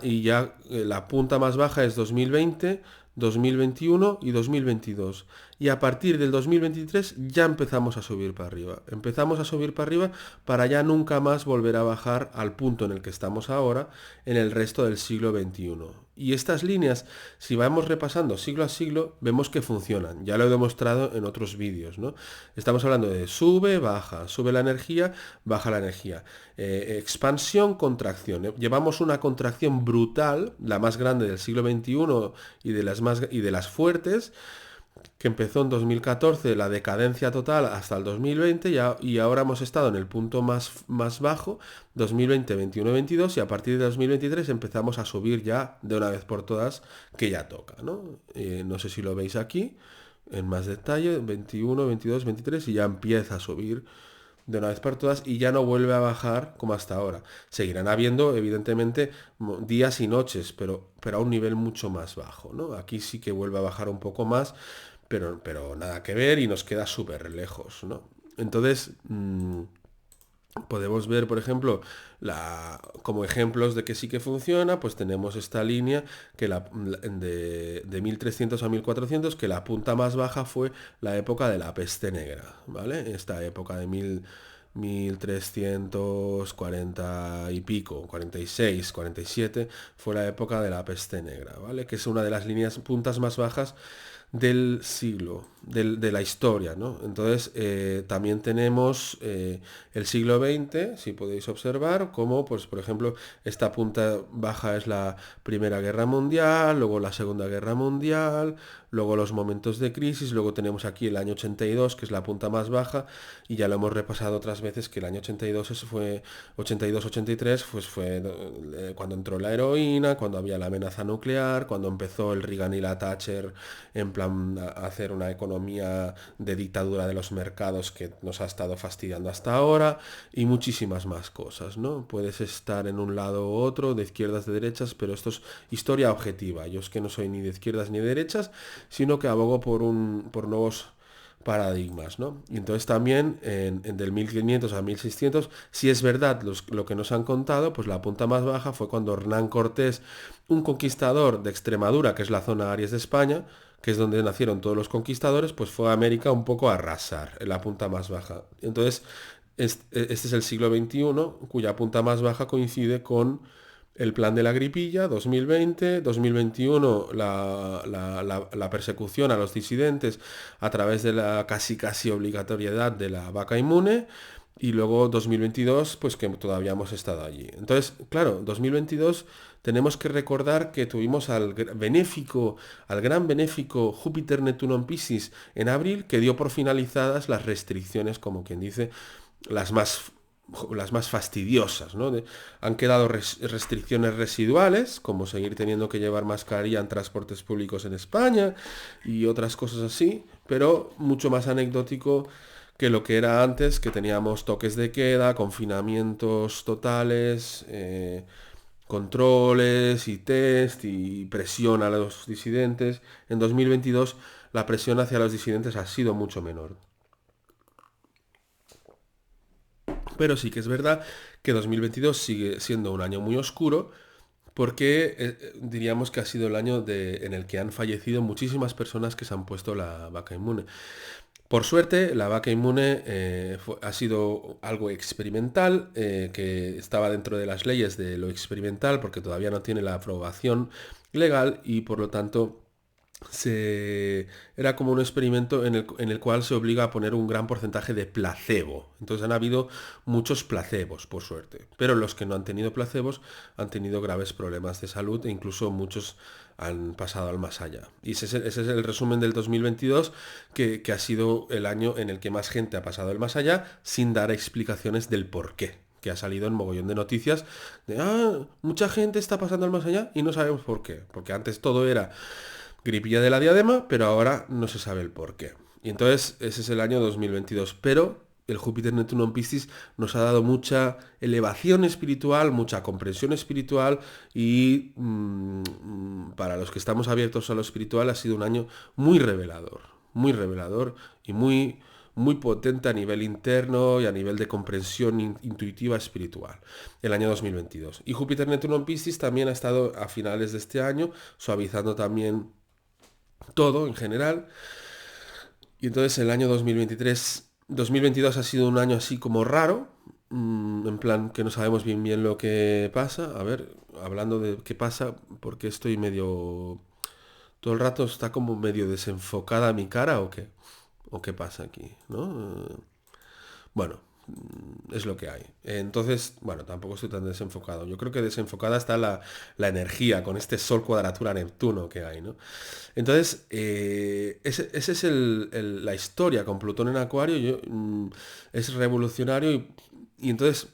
Speaker 1: y ya la punta más baja es 2020, 2021 y 2022. Y a partir del 2023 ya empezamos a subir para arriba. Empezamos a subir para arriba para ya nunca más volver a bajar al punto en el que estamos ahora en el resto del siglo XXI. Y estas líneas, si vamos repasando siglo a siglo, vemos que funcionan. Ya lo he demostrado en otros vídeos, ¿no? Estamos hablando de sube la energía, baja la energía. Expansión, contracción. Llevamos una contracción brutal, la más grande del siglo XXI y de las fuertes, que empezó en 2014, la decadencia total hasta el 2020, y ahora hemos estado en el punto más bajo, 2020, 21, 22, y a partir de 2023 empezamos a subir ya de una vez por todas, que ya toca, ¿no? No sé si lo veis aquí, en más detalle, 21, 22, 23, y ya empieza a subir de una vez por todas y ya no vuelve a bajar como hasta ahora. Seguirán habiendo, evidentemente, días y noches, pero a un nivel mucho más bajo, ¿no? Aquí sí que vuelve a bajar un poco más, pero nada que ver y nos queda súper lejos, ¿no? Entonces, Podemos ver, por ejemplo, como ejemplos de que sí que funciona, pues tenemos esta línea que de 1300 a 1400, que la punta más baja fue la época de la peste negra, ¿vale? Esta época de 1340 y pico, 46, 47, fue la época de la peste negra, ¿vale? Que es una de las líneas puntas más bajas del siglo, de la historia, ¿no? Entonces, también tenemos el siglo XX, si podéis observar, como, pues, por ejemplo, esta punta baja es la Primera Guerra Mundial, luego la Segunda Guerra Mundial, luego los momentos de crisis, luego tenemos aquí el año 82, que es la punta más baja, y ya lo hemos repasado otras veces, que el año 82 fue 82-83, pues fue cuando entró la heroína, cuando había la amenaza nuclear, cuando empezó el Reagan y la Thatcher en plan a hacer una economía de dictadura de los mercados que nos ha estado fastidiando hasta ahora, y muchísimas más cosas, ¿no? Puedes estar en un lado u otro, de izquierdas, de derechas, pero esto es historia objetiva. Yo es que no soy ni de izquierdas ni de derechas, sino que abogo por nuevos paradigmas, ¿no? Y entonces también del 1500 a 1600, si es verdad lo que nos han contado, pues la punta más baja fue cuando Hernán Cortés, un conquistador de Extremadura, que es la zona Aries de España, que es donde nacieron todos los conquistadores, pues fue a América un poco a arrasar, en la punta más baja. Entonces, este es el siglo XXI, cuya punta más baja coincide con el plan de la gripilla, 2020, 2021 la persecución a los disidentes a través de la casi obligatoriedad de la vaca inmune, y luego 2022, pues que todavía hemos estado allí. Entonces, claro, 2022 tenemos que recordar que tuvimos al gran benéfico Júpiter Neptuno en Piscis en abril, que dio por finalizadas las restricciones, como quien dice, las más las más fastidiosas, ¿no? Han quedado restricciones residuales, como seguir teniendo que llevar mascarilla en transportes públicos en España y otras cosas así, pero mucho más anecdótico que lo que era antes, que teníamos toques de queda, confinamientos totales, controles y test y presión a los disidentes. En 2022 la presión hacia los disidentes ha sido mucho menor. Pero sí que es verdad que 2022 sigue siendo un año muy oscuro, porque diríamos que ha sido el año en el que han fallecido muchísimas personas que se han puesto la vaca inmune. Por suerte, la vaca inmune ha sido algo experimental, que estaba dentro de las leyes de lo experimental, porque todavía no tiene la aprobación legal, y por lo tanto era como un experimento en el cual se obliga a poner un gran porcentaje de placebo. Entonces han habido muchos placebos, por suerte. Pero los que no han tenido placebos han tenido graves problemas de salud, e incluso muchos han pasado al más allá. Y ese es el resumen del 2022, que ha sido el año en el que más gente ha pasado el más allá, sin dar explicaciones del por qué, que ha salido en mogollón de noticias de, mucha gente está pasando al más allá y no sabemos por qué. Porque antes todo era gripilla de la diadema, pero ahora no se sabe el por qué. Y entonces ese es el año 2022. Pero el Júpiter Neptuno en Piscis nos ha dado mucha elevación espiritual, mucha comprensión espiritual, y para los que estamos abiertos a lo espiritual ha sido un año muy revelador y muy potente a nivel interno y a nivel de comprensión intuitiva espiritual, el año 2022. Y Júpiter Neptuno en Piscis también ha estado a finales de este año, suavizando también todo en general. Y entonces el año 2022 ha sido un año así como raro, en plan que no sabemos bien lo que pasa. A ver, hablando de qué pasa, porque estoy medio... Todo el rato está como medio desenfocada mi cara, o qué pasa aquí, ¿no? Bueno, es lo que hay. Entonces, bueno, tampoco estoy tan desenfocado. Yo creo que desenfocada está la energía con este Sol cuadratura Neptuno que hay, ¿no? Entonces, ese es la historia con Plutón en Acuario. Es revolucionario, y entonces,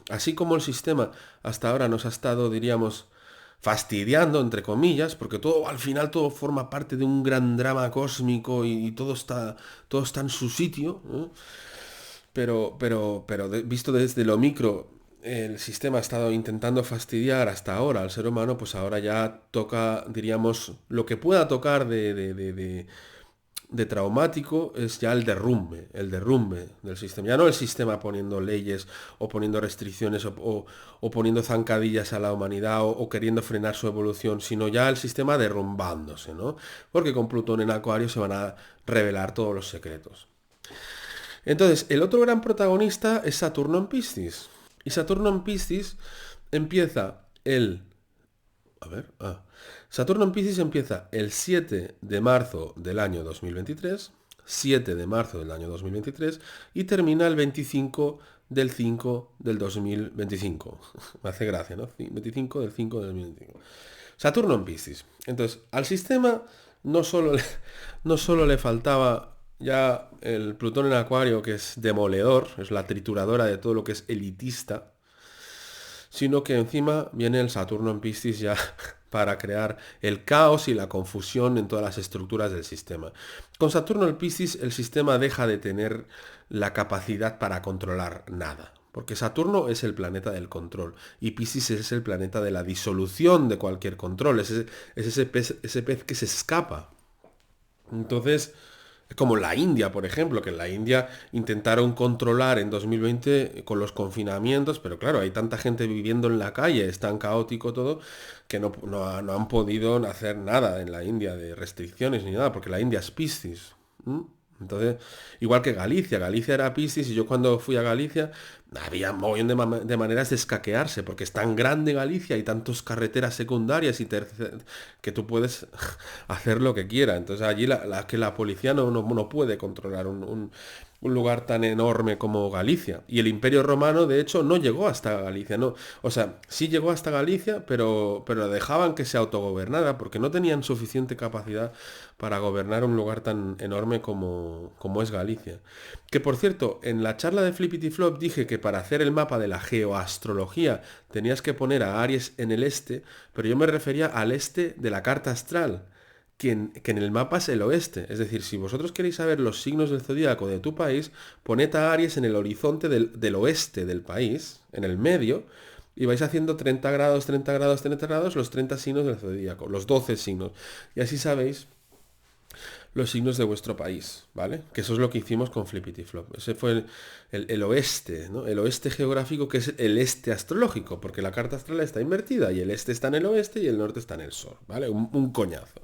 Speaker 1: así como el sistema hasta ahora nos ha estado, diríamos, fastidiando, entre comillas, porque todo al final todo forma parte de un gran drama cósmico, y todo está en su sitio, ¿no? Pero visto desde lo micro, el sistema ha estado intentando fastidiar hasta ahora al ser humano, pues ahora ya toca, diríamos, lo que pueda tocar de traumático es ya el derrumbe del sistema. Ya no el sistema poniendo leyes o poniendo restricciones o poniendo zancadillas a la humanidad o queriendo frenar su evolución, sino ya el sistema derrumbándose, ¿no? Porque con Plutón en Acuario se van a revelar todos los secretos. Entonces, el otro gran protagonista es Saturno en Piscis. Y Saturno en Piscis empieza el... A ver, Saturno en Piscis empieza el 7 de marzo del año 2023, 7 de marzo del año 2023, y termina el 25 del 5 del 2025. Me hace gracia, ¿no? 25 del 5 del 2025. Saturno en Piscis. Entonces, al sistema no solo le faltaba ya el Plutón en Acuario, que es demoledor, es la trituradora de todo lo que es elitista, sino que encima viene el Saturno en Piscis ya para crear el caos y la confusión en todas las estructuras del sistema. Con Saturno en Piscis el sistema deja de tener la capacidad para controlar nada, porque Saturno es el planeta del control y Piscis es el planeta de la disolución de cualquier control, es ese pez que se escapa. Entonces, como la India, por ejemplo, que en la India intentaron controlar en 2020 con los confinamientos, pero claro, hay tanta gente viviendo en la calle, es tan caótico todo, que no han podido hacer nada en la India de restricciones ni nada, porque la India es Piscis. ¿Mm? Entonces, igual que Galicia, Galicia era Piscis y yo cuando fui a Galicia había un montón de maneras de escaquearse, porque es tan grande Galicia y tantas carreteras secundarias que tú puedes hacer lo que quiera. Entonces allí que la policía no puede controlar un lugar tan enorme como Galicia. Y el Imperio Romano, de hecho, no llegó hasta Galicia, no. O sea, sí llegó hasta Galicia, pero dejaban que se autogobernara porque no tenían suficiente capacidad para gobernar un lugar tan enorme como es Galicia. Que por cierto, en la charla de Flippity Flop dije que para hacer el mapa de la geoastrología tenías que poner a Aries en el este, pero yo me refería al este de la carta astral que en el mapa es el oeste. Es decir, si vosotros queréis saber los signos del zodíaco de tu país, poned a Aries en el horizonte del oeste del país, en el medio, y vais haciendo 30 grados, 30 grados, 30 grados, los 30 signos del zodíaco, los 12 signos. Y así sabéis los signos de vuestro país, ¿vale? Que eso es lo que hicimos con Flippity Flop. Ese fue el oeste, ¿no? El oeste geográfico que es el este astrológico, porque la carta astral está invertida y el este está en el oeste y el norte está en el sur, ¿vale? Un coñazo.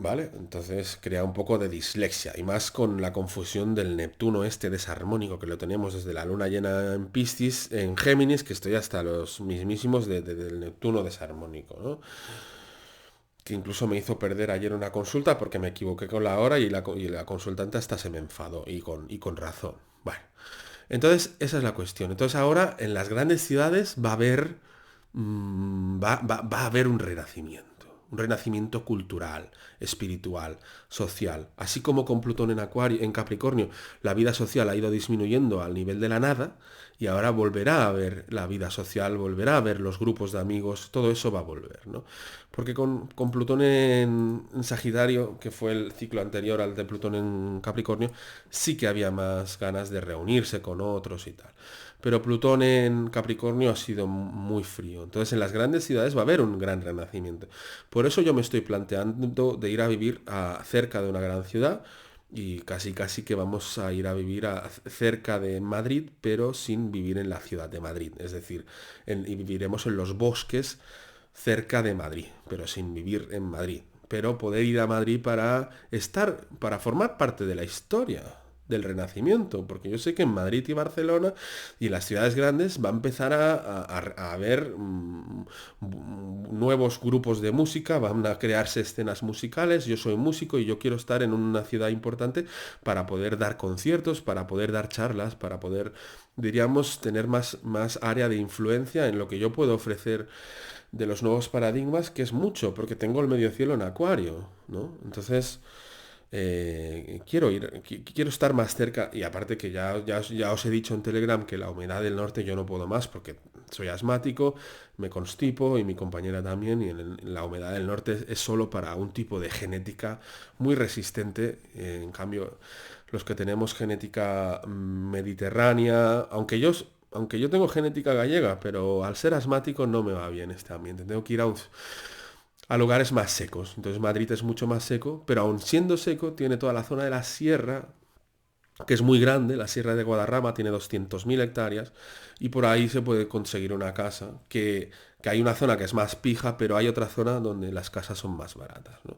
Speaker 1: ¿Vale? Entonces crea un poco de dislexia y más con la confusión del Neptuno este desarmónico que lo tenemos desde la luna llena en Piscis, en Géminis, que estoy hasta los mismísimos del Neptuno desarmónico, ¿no? Que incluso me hizo perder ayer una consulta porque me equivoqué con la hora y la consultante hasta se me enfadó y con razón. Bueno, entonces esa es la cuestión. Entonces ahora en las grandes ciudades va a haber, va a haber un renacimiento cultural, espiritual, social. Así como con Plutón en Acuario, en Capricornio, la vida social ha ido disminuyendo al nivel de la nada y ahora volverá a haber la vida social, volverá a haber los grupos de amigos, todo eso va a volver, ¿no? Porque con Plutón en Sagitario, que fue el ciclo anterior al de Plutón en Capricornio, sí que había más ganas de reunirse con otros y tal. Pero Plutón en Capricornio ha sido muy frío. Entonces en las grandes ciudades va a haber un gran renacimiento. Por eso yo me estoy planteando de ir a vivir cerca de una gran ciudad y casi casi que vamos a ir a vivir cerca de Madrid, pero sin vivir en la ciudad de Madrid. Es decir, y viviremos en los bosques cerca de Madrid, pero sin vivir en Madrid. Pero poder ir a Madrid para formar parte de la historia del Renacimiento, porque yo sé que en Madrid y Barcelona y en las ciudades grandes va a empezar a haber nuevos grupos de música, van a crearse escenas musicales, yo soy músico y yo quiero estar en una ciudad importante para poder dar conciertos, para poder dar charlas, para poder, diríamos, tener más área de influencia en lo que yo puedo ofrecer de los nuevos paradigmas, que es mucho, porque tengo el medio cielo en Acuario, ¿no? Entonces quiero estar más cerca y aparte que ya os he dicho en Telegram que la humedad del norte yo no puedo más porque soy asmático, me constipo y mi compañera también y la humedad del norte es solo para un tipo de genética muy resistente, en cambio los que tenemos genética mediterránea, aunque yo tengo genética gallega, pero al ser asmático no me va bien este ambiente. Tengo que ir a lugares más secos. Entonces Madrid es mucho más seco, pero aun siendo seco, tiene toda la zona de la sierra, que es muy grande. La sierra de Guadarrama tiene 200.000 hectáreas y por ahí se puede conseguir una casa, que hay una zona que es más pija, pero hay otra zona donde las casas son más baratas, ¿no?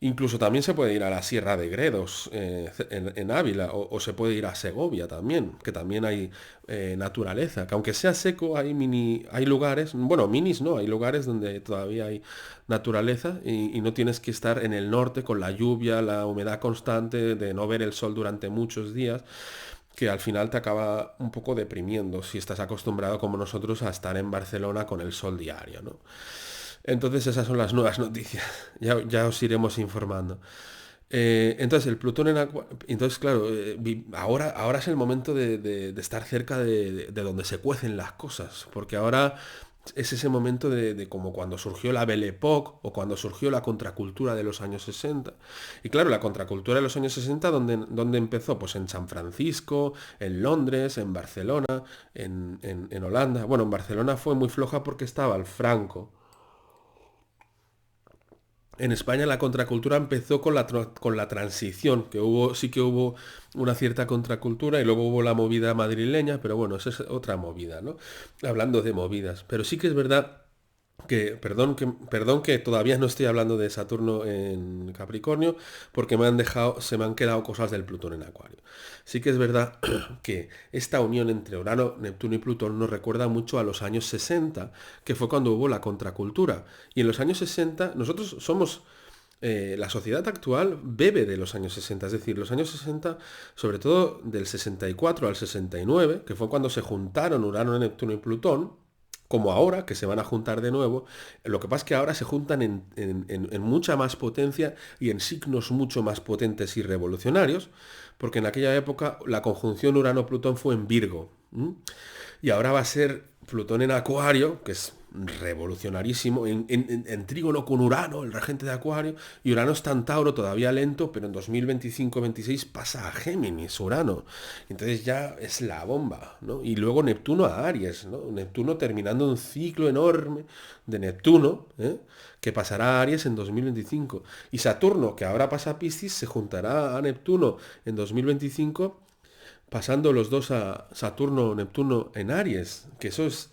Speaker 1: Incluso también se puede ir a la Sierra de Gredos, en Ávila, o se puede ir a Segovia también, que también hay naturaleza, que aunque sea seco, hay lugares, bueno, minis no, hay lugares donde todavía hay naturaleza y no tienes que estar en el norte con la lluvia, la humedad constante, de no ver el sol durante muchos días, que al final te acaba un poco deprimiendo si estás acostumbrado como nosotros a estar en Barcelona con el sol diario, ¿no? Entonces esas son las nuevas noticias. Ya os iremos informando. Entonces el Plutón en Acuario. Entonces, claro, ahora es el momento de estar cerca de donde se cuecen las cosas. Porque ahora es ese momento de como cuando surgió la Belle Époque o cuando surgió la contracultura de los años 60. Y claro, la contracultura de los años 60, ¿dónde empezó? Pues en San Francisco, en Londres, en Barcelona, en Holanda. Bueno, en Barcelona fue muy floja porque estaba el Franco. En España la contracultura empezó con la transición, que sí que hubo una cierta contracultura y luego hubo la movida madrileña, pero bueno, esa es otra movida, ¿no? Hablando de movidas. Pero sí que es verdad perdón que todavía no estoy hablando de Saturno en Capricornio, porque se me han quedado cosas del Plutón en Acuario. Sí que es verdad que esta unión entre Urano, Neptuno y Plutón nos recuerda mucho a los años 60, que fue cuando hubo la contracultura. Y en los años 60 nosotros somos... la sociedad actual bebe de los años 60, es decir, los años 60, sobre todo del 64 al 69, que fue cuando se juntaron Urano, Neptuno y Plutón, como ahora, que se van a juntar de nuevo. Lo que pasa es que ahora se juntan en mucha más potencia y en signos mucho más potentes y revolucionarios, porque en aquella época la conjunción Urano-Plutón fue en Virgo. ¿M? Y ahora va a ser Plutón en Acuario, que es revolucionarísimo, en trígono con Urano, el regente de Acuario, y Urano está en Tauro, todavía lento, pero en 2025-26 pasa a Géminis, Urano. Entonces ya es la bomba, ¿no? Y luego Neptuno a Aries, ¿no? Neptuno terminando un ciclo enorme de Neptuno, ¿eh? Que pasará a Aries en 2025. Y Saturno, que ahora pasa a Piscis, se juntará a Neptuno en 2025, pasando los dos a Saturno, Neptuno en Aries, que eso es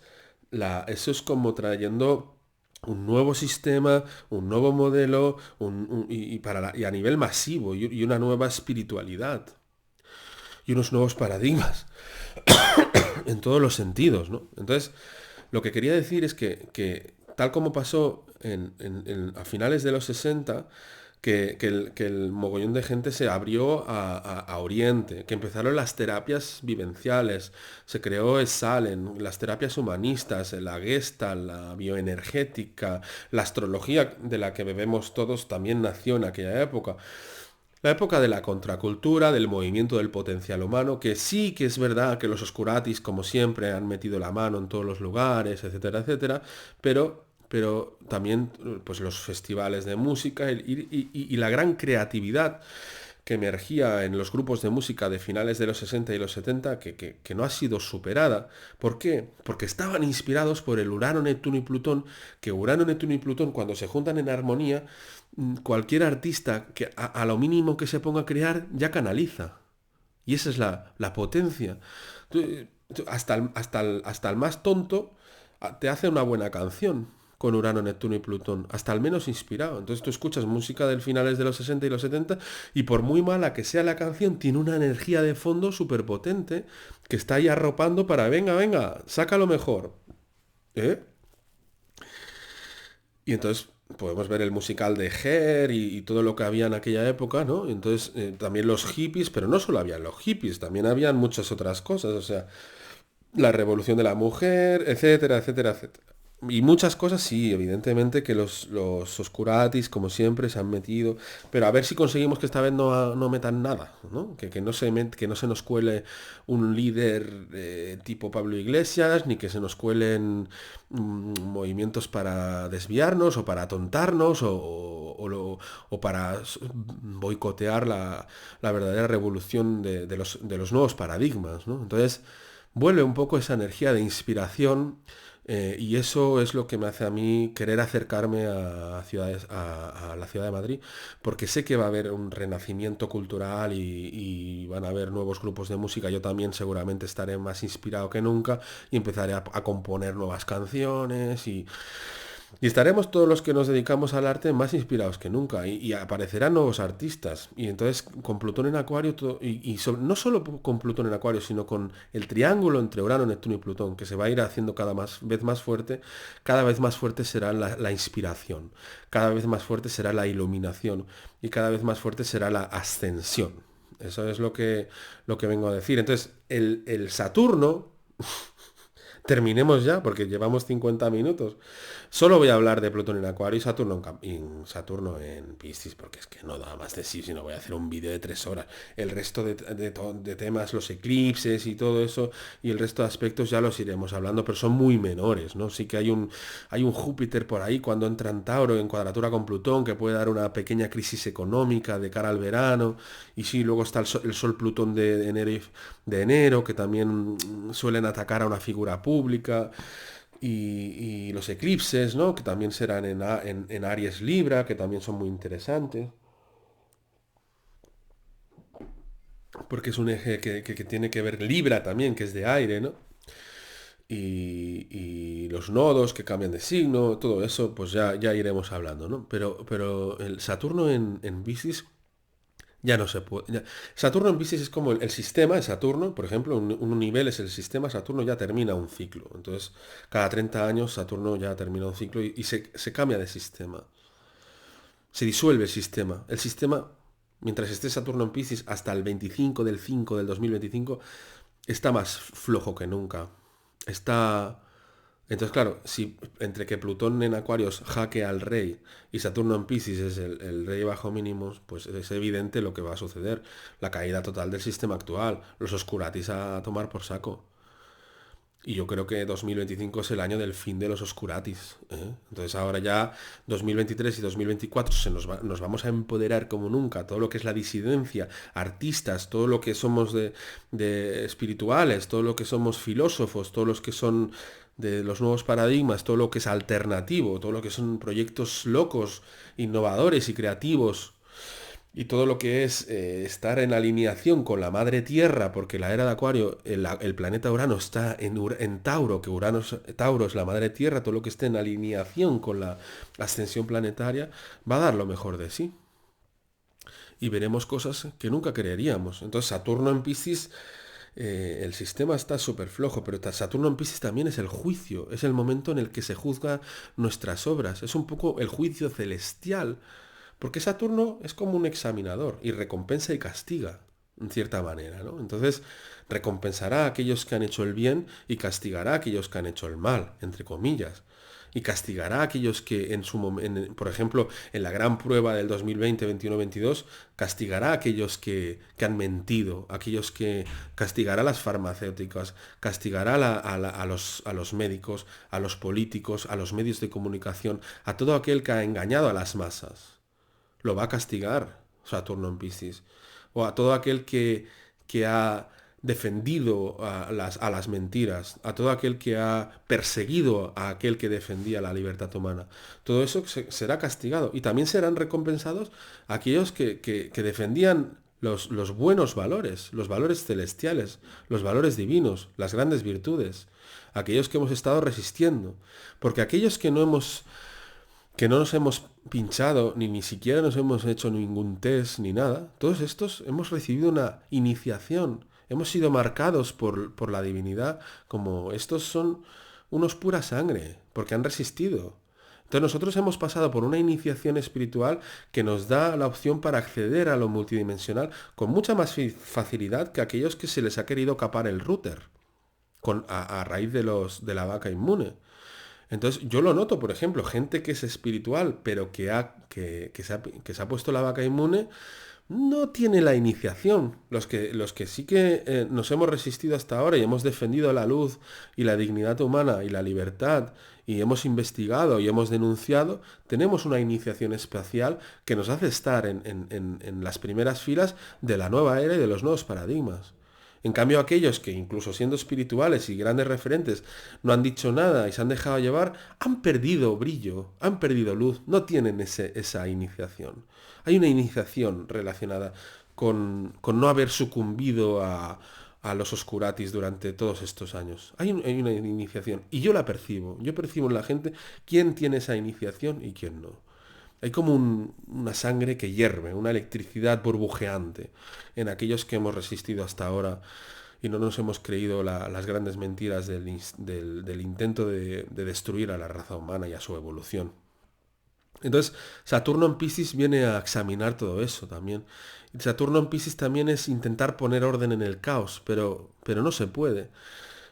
Speaker 1: como trayendo un nuevo sistema, un nuevo modelo, y a nivel masivo, y una nueva espiritualidad, y unos nuevos paradigmas, en todos los sentidos, ¿no? Entonces, lo que quería decir es que tal como pasó a finales de los 60, que el mogollón de gente se abrió a Oriente, que empezaron las terapias vivenciales, se creó Esalen, las terapias humanistas, la Gestalt, la bioenergética, la astrología de la que bebemos todos también nació en aquella época. La época de la contracultura, del movimiento del potencial humano, que sí que es verdad que los oscuratis, como siempre, han metido la mano en todos los lugares, etcétera, etcétera, pero también pues los festivales de música y la gran creatividad que emergía en los grupos de música de finales de los 60 y los 70, que no ha sido superada. ¿Por qué? Porque estaban inspirados por el Urano, Neptuno y Plutón, que Urano, Neptuno y Plutón, cuando se juntan en armonía, cualquier artista que a lo mínimo que se ponga a crear ya canaliza. Y esa es la potencia. Hasta el más tonto te hace una buena canción con Urano, Neptuno y Plutón, hasta al menos inspirado. Entonces tú escuchas música del finales de los 60 y los 70 y por muy mala que sea la canción, tiene una energía de fondo súper potente que está ahí arropando para, venga, venga, saca lo mejor. ¿Eh? Y entonces podemos ver el musical de Hair y todo lo que había en aquella época, ¿no? Entonces también los hippies, pero no solo habían los hippies, también habían muchas otras cosas, o sea, la revolución de la mujer, etcétera, etcétera, etcétera. Y muchas cosas, sí, evidentemente que los oscuratis, como siempre, se han metido, pero a ver si conseguimos que esta vez no metan nada, ¿no? Que no se nos cuele un líder tipo Pablo Iglesias, ni que se nos cuelen movimientos para desviarnos o para atontarnos o para boicotear la verdadera revolución de los nuevos paradigmas, ¿no? Entonces, vuelve un poco esa energía de inspiración, y eso es lo que me hace a mí querer acercarme a la ciudad de Madrid, porque sé que va a haber un renacimiento cultural y van a haber nuevos grupos de música. Yo también seguramente estaré más inspirado que nunca y empezaré a componer nuevas canciones y estaremos todos los que nos dedicamos al arte más inspirados que nunca y aparecerán nuevos artistas. Y entonces con Plutón en Acuario, no solo con Plutón en Acuario, sino con el triángulo entre Urano, Neptuno y Plutón, que se va a ir haciendo vez más fuerte, cada vez más fuerte será la inspiración, cada vez más fuerte será la iluminación y cada vez más fuerte será la ascensión. Eso es lo que vengo a decir. Entonces, el Saturno, terminemos ya, porque llevamos 50 minutos. Solo voy a hablar de Plutón en Acuario y Saturno Saturno en Piscis, porque es que no da más de sí, si no voy a hacer un vídeo de 3 horas. El resto de temas, los eclipses y todo eso, y el resto de aspectos ya los iremos hablando, pero son muy menores, ¿no? Sí que hay un Júpiter por ahí cuando entra en Tauro en cuadratura con Plutón, que puede dar una pequeña crisis económica de cara al verano, y sí, luego está el Sol Plutón de enero, que también suelen atacar a una figura pública, y los eclipses, ¿no? Que también serán en Aries Libra, que también son muy interesantes, porque es un eje que tiene que ver Libra también, que es de aire, ¿no? Y los nodos que cambian de signo, todo eso, pues ya iremos hablando, ¿no? Pero el Saturno en Piscis ya no se puede. Saturno en Piscis es como el sistema de Saturno, por ejemplo, un nivel es el sistema, Saturno ya termina un ciclo. Entonces, cada 30 años Saturno ya termina un ciclo y se cambia de sistema. Se disuelve el sistema. El sistema, mientras esté Saturno en Piscis hasta el 25 del 5 del 2025, está más flojo que nunca. Está entonces, claro, si entre que Plutón en Acuarios jaque al rey y Saturno en Piscis es el rey bajo mínimos, pues es evidente lo que va a suceder. La caída total del sistema actual, los oscuratis a tomar por saco. Y yo creo que 2025 es el año del fin de los oscuratis, ¿eh? Entonces ahora ya 2023 y 2024 nos vamos a empoderar como nunca. Todo lo que es la disidencia, artistas, todo lo que somos de espirituales, todo lo que somos filósofos, todos los que son de los nuevos paradigmas, todo lo que es alternativo, todo lo que son proyectos locos, innovadores y creativos, y todo lo que es estar en alineación con la madre tierra, porque la era de Acuario, el planeta Urano está en Tauro, que Tauro es la madre tierra, todo lo que esté en alineación con la ascensión planetaria, va a dar lo mejor de sí. Y veremos cosas que nunca creeríamos. Entonces Saturno en Piscis, el sistema está súper flojo, pero Saturno en Piscis también es el juicio, es el momento en el que se juzga nuestras obras, es un poco el juicio celestial, porque Saturno es como un examinador y recompensa y castiga, en cierta manera, ¿no? Entonces, recompensará a aquellos que han hecho el bien y castigará a aquellos que han hecho el mal, entre comillas. Y castigará a aquellos que por ejemplo, en la gran prueba del 2020, 21, 22, castigará a aquellos que han mentido, aquellos que castigará a las farmacéuticas, castigará a los médicos, a los políticos, a los medios de comunicación, a todo aquel que ha engañado a las masas. Lo va a castigar Saturno en Piscis. O a todo aquel que ha defendido a las mentiras, a todo aquel que ha perseguido a aquel que defendía la libertad humana. Todo eso será castigado. Y también serán recompensados aquellos que defendían los buenos valores, los valores celestiales, los valores divinos, las grandes virtudes, aquellos que hemos estado resistiendo. Porque aquellos que no nos hemos pinchado, ni siquiera nos hemos hecho ningún test ni nada, todos estos hemos recibido una iniciación, hemos sido marcados por la divinidad como estos son unos pura sangre, porque han resistido. Entonces nosotros hemos pasado por una iniciación espiritual que nos da la opción para acceder a lo multidimensional con mucha más facilidad que aquellos que se les ha querido capar el router a raíz de la vaca inmune. Entonces yo lo noto, por ejemplo, gente que es espiritual, pero que se ha puesto la vaca inmune, no tiene la iniciación. Los que sí que nos hemos resistido hasta ahora y hemos defendido la luz y la dignidad humana y la libertad y hemos investigado y hemos denunciado, tenemos una iniciación espacial que nos hace estar en las primeras filas de la nueva era y de los nuevos paradigmas. En cambio, aquellos que incluso siendo espirituales y grandes referentes no han dicho nada y se han dejado llevar, han perdido brillo, han perdido luz, no tienen esa iniciación. Hay una iniciación relacionada con no haber sucumbido a los oscuratis durante todos estos años. Hay una iniciación y yo la percibo. Yo percibo en la gente quién tiene esa iniciación y quién no. Hay como una sangre que hierve, una electricidad burbujeante en aquellos que hemos resistido hasta ahora y no nos hemos creído las grandes mentiras del intento de destruir a la raza humana y a su evolución. Entonces, Saturno en Piscis viene a examinar todo eso también. Saturno en Piscis también es intentar poner orden en el caos, pero no se puede,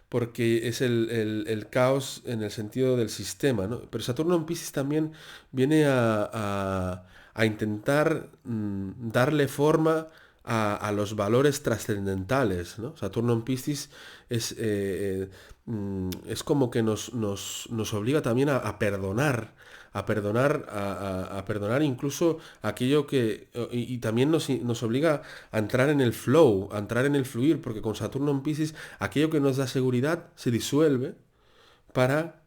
Speaker 1: porque es el caos en el sentido del sistema, ¿no? Pero Saturno en Piscis también viene a intentar darle forma a los valores trascendentales, ¿no? Saturno en Piscis es como que nos obliga también a perdonar incluso aquello y también nos obliga a entrar en el flow, a entrar en el fluir, porque con Saturno en Piscis aquello que nos da seguridad se disuelve para,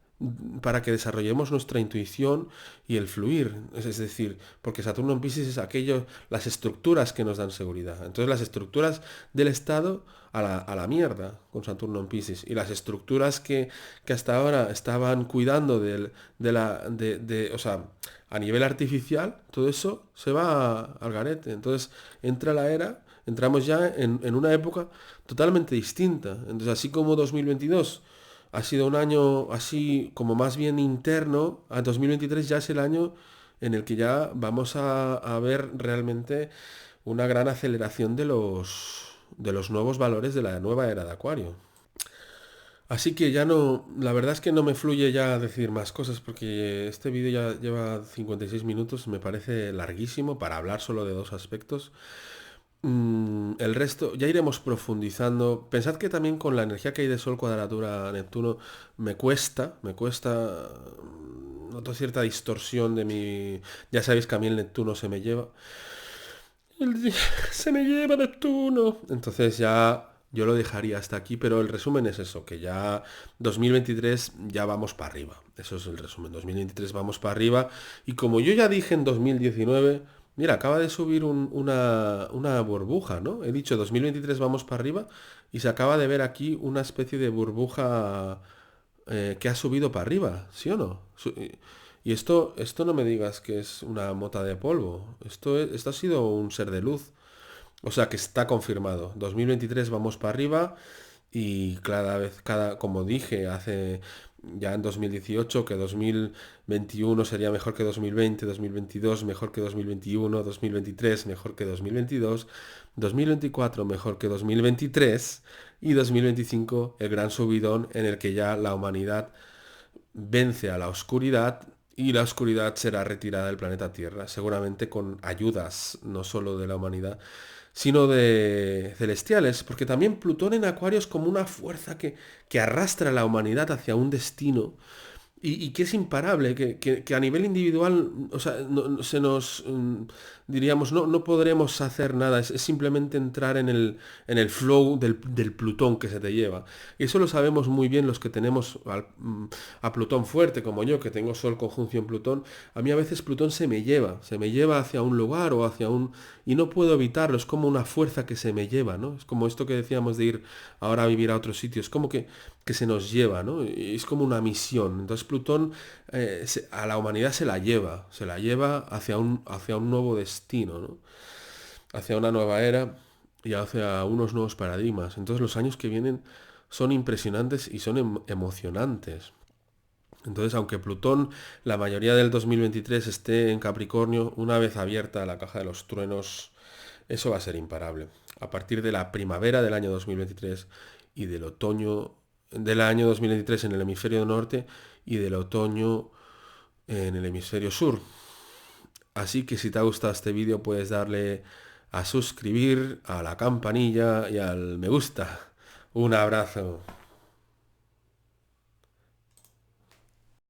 Speaker 1: para que desarrollemos nuestra intuición y el fluir. Es decir, porque Saturno en Piscis es aquello, las estructuras que nos dan seguridad. Entonces las estructuras del Estado a la mierda con Saturno en Piscis. Y las estructuras que hasta ahora estaban cuidando o sea, a nivel artificial, todo eso se va al garete. Entonces entra la era, entramos ya en una época totalmente distinta. Entonces así como 2022 ha sido un año así como más bien interno, a 2023 ya es el año en el que ya vamos a ver realmente una gran aceleración de los nuevos valores de la nueva era de Acuario. Así que ya no, la verdad es que no me fluye ya decir más cosas porque este vídeo ya lleva 56 minutos, me parece larguísimo para hablar solo de dos aspectos. El resto, ya iremos profundizando. Pensad que también con la energía que hay de Sol cuadratura Neptuno me cuesta, noto cierta distorsión de mi... Ya sabéis que a mí el Neptuno se me lleva. El- Se me lleva Neptuno. Entonces ya yo lo dejaría hasta aquí, pero el resumen es eso, que ya 2023 ya vamos para arriba. Eso es el resumen. 2023 vamos para arriba. Y como yo ya dije en 2019, mira, acaba de subir una burbuja, ¿no? He dicho 2023 vamos para arriba y se acaba de ver aquí una especie de burbuja que ha subido para arriba, ¿sí o no? Y esto no me digas que es una mota de polvo. Esto ha sido un ser de luz. O sea que está confirmado. 2023 vamos para arriba y cada vez, como dije hace ya en 2018, que 2021 sería mejor que 2020, 2022 mejor que 2021, 2023 mejor que 2022, 2024 mejor que 2023 y 2025 el gran subidón en el que ya la humanidad vence a la oscuridad y la oscuridad será retirada del planeta Tierra, seguramente con ayudas no solo de la humanidad, sino de celestiales, porque también Plutón en Acuario es como una fuerza que arrastra a la humanidad hacia un destino y que es imparable, que a nivel individual, o sea, se nos, diríamos, no podremos hacer nada, es simplemente entrar en el flow del Plutón que se te lleva. Y eso lo sabemos muy bien los que tenemos a Plutón fuerte, como yo, que tengo Sol conjunción Plutón. A mí a veces Plutón se me lleva hacia un lugar o hacia un... Y no puedo evitarlo, es como una fuerza que se me lleva, ¿no? Es como esto que decíamos de ir ahora a vivir a otro sitio, es como que se nos lleva, ¿no? Y es como una misión. Entonces Plutón a la humanidad se la lleva hacia un nuevo destino, ¿no? Hacia una nueva era y hacia unos nuevos paradigmas. Entonces los años que vienen son impresionantes y son emocionantes. Entonces, aunque Plutón la mayoría del 2023 esté en Capricornio, una vez abierta la caja de los truenos, eso va a ser imparable. A partir de la primavera del año 2023 y del otoño del año 2023 en el hemisferio norte y del otoño en el hemisferio sur. Así que si te ha gustado este vídeo puedes darle a suscribir, a la campanilla y al me gusta. Un abrazo.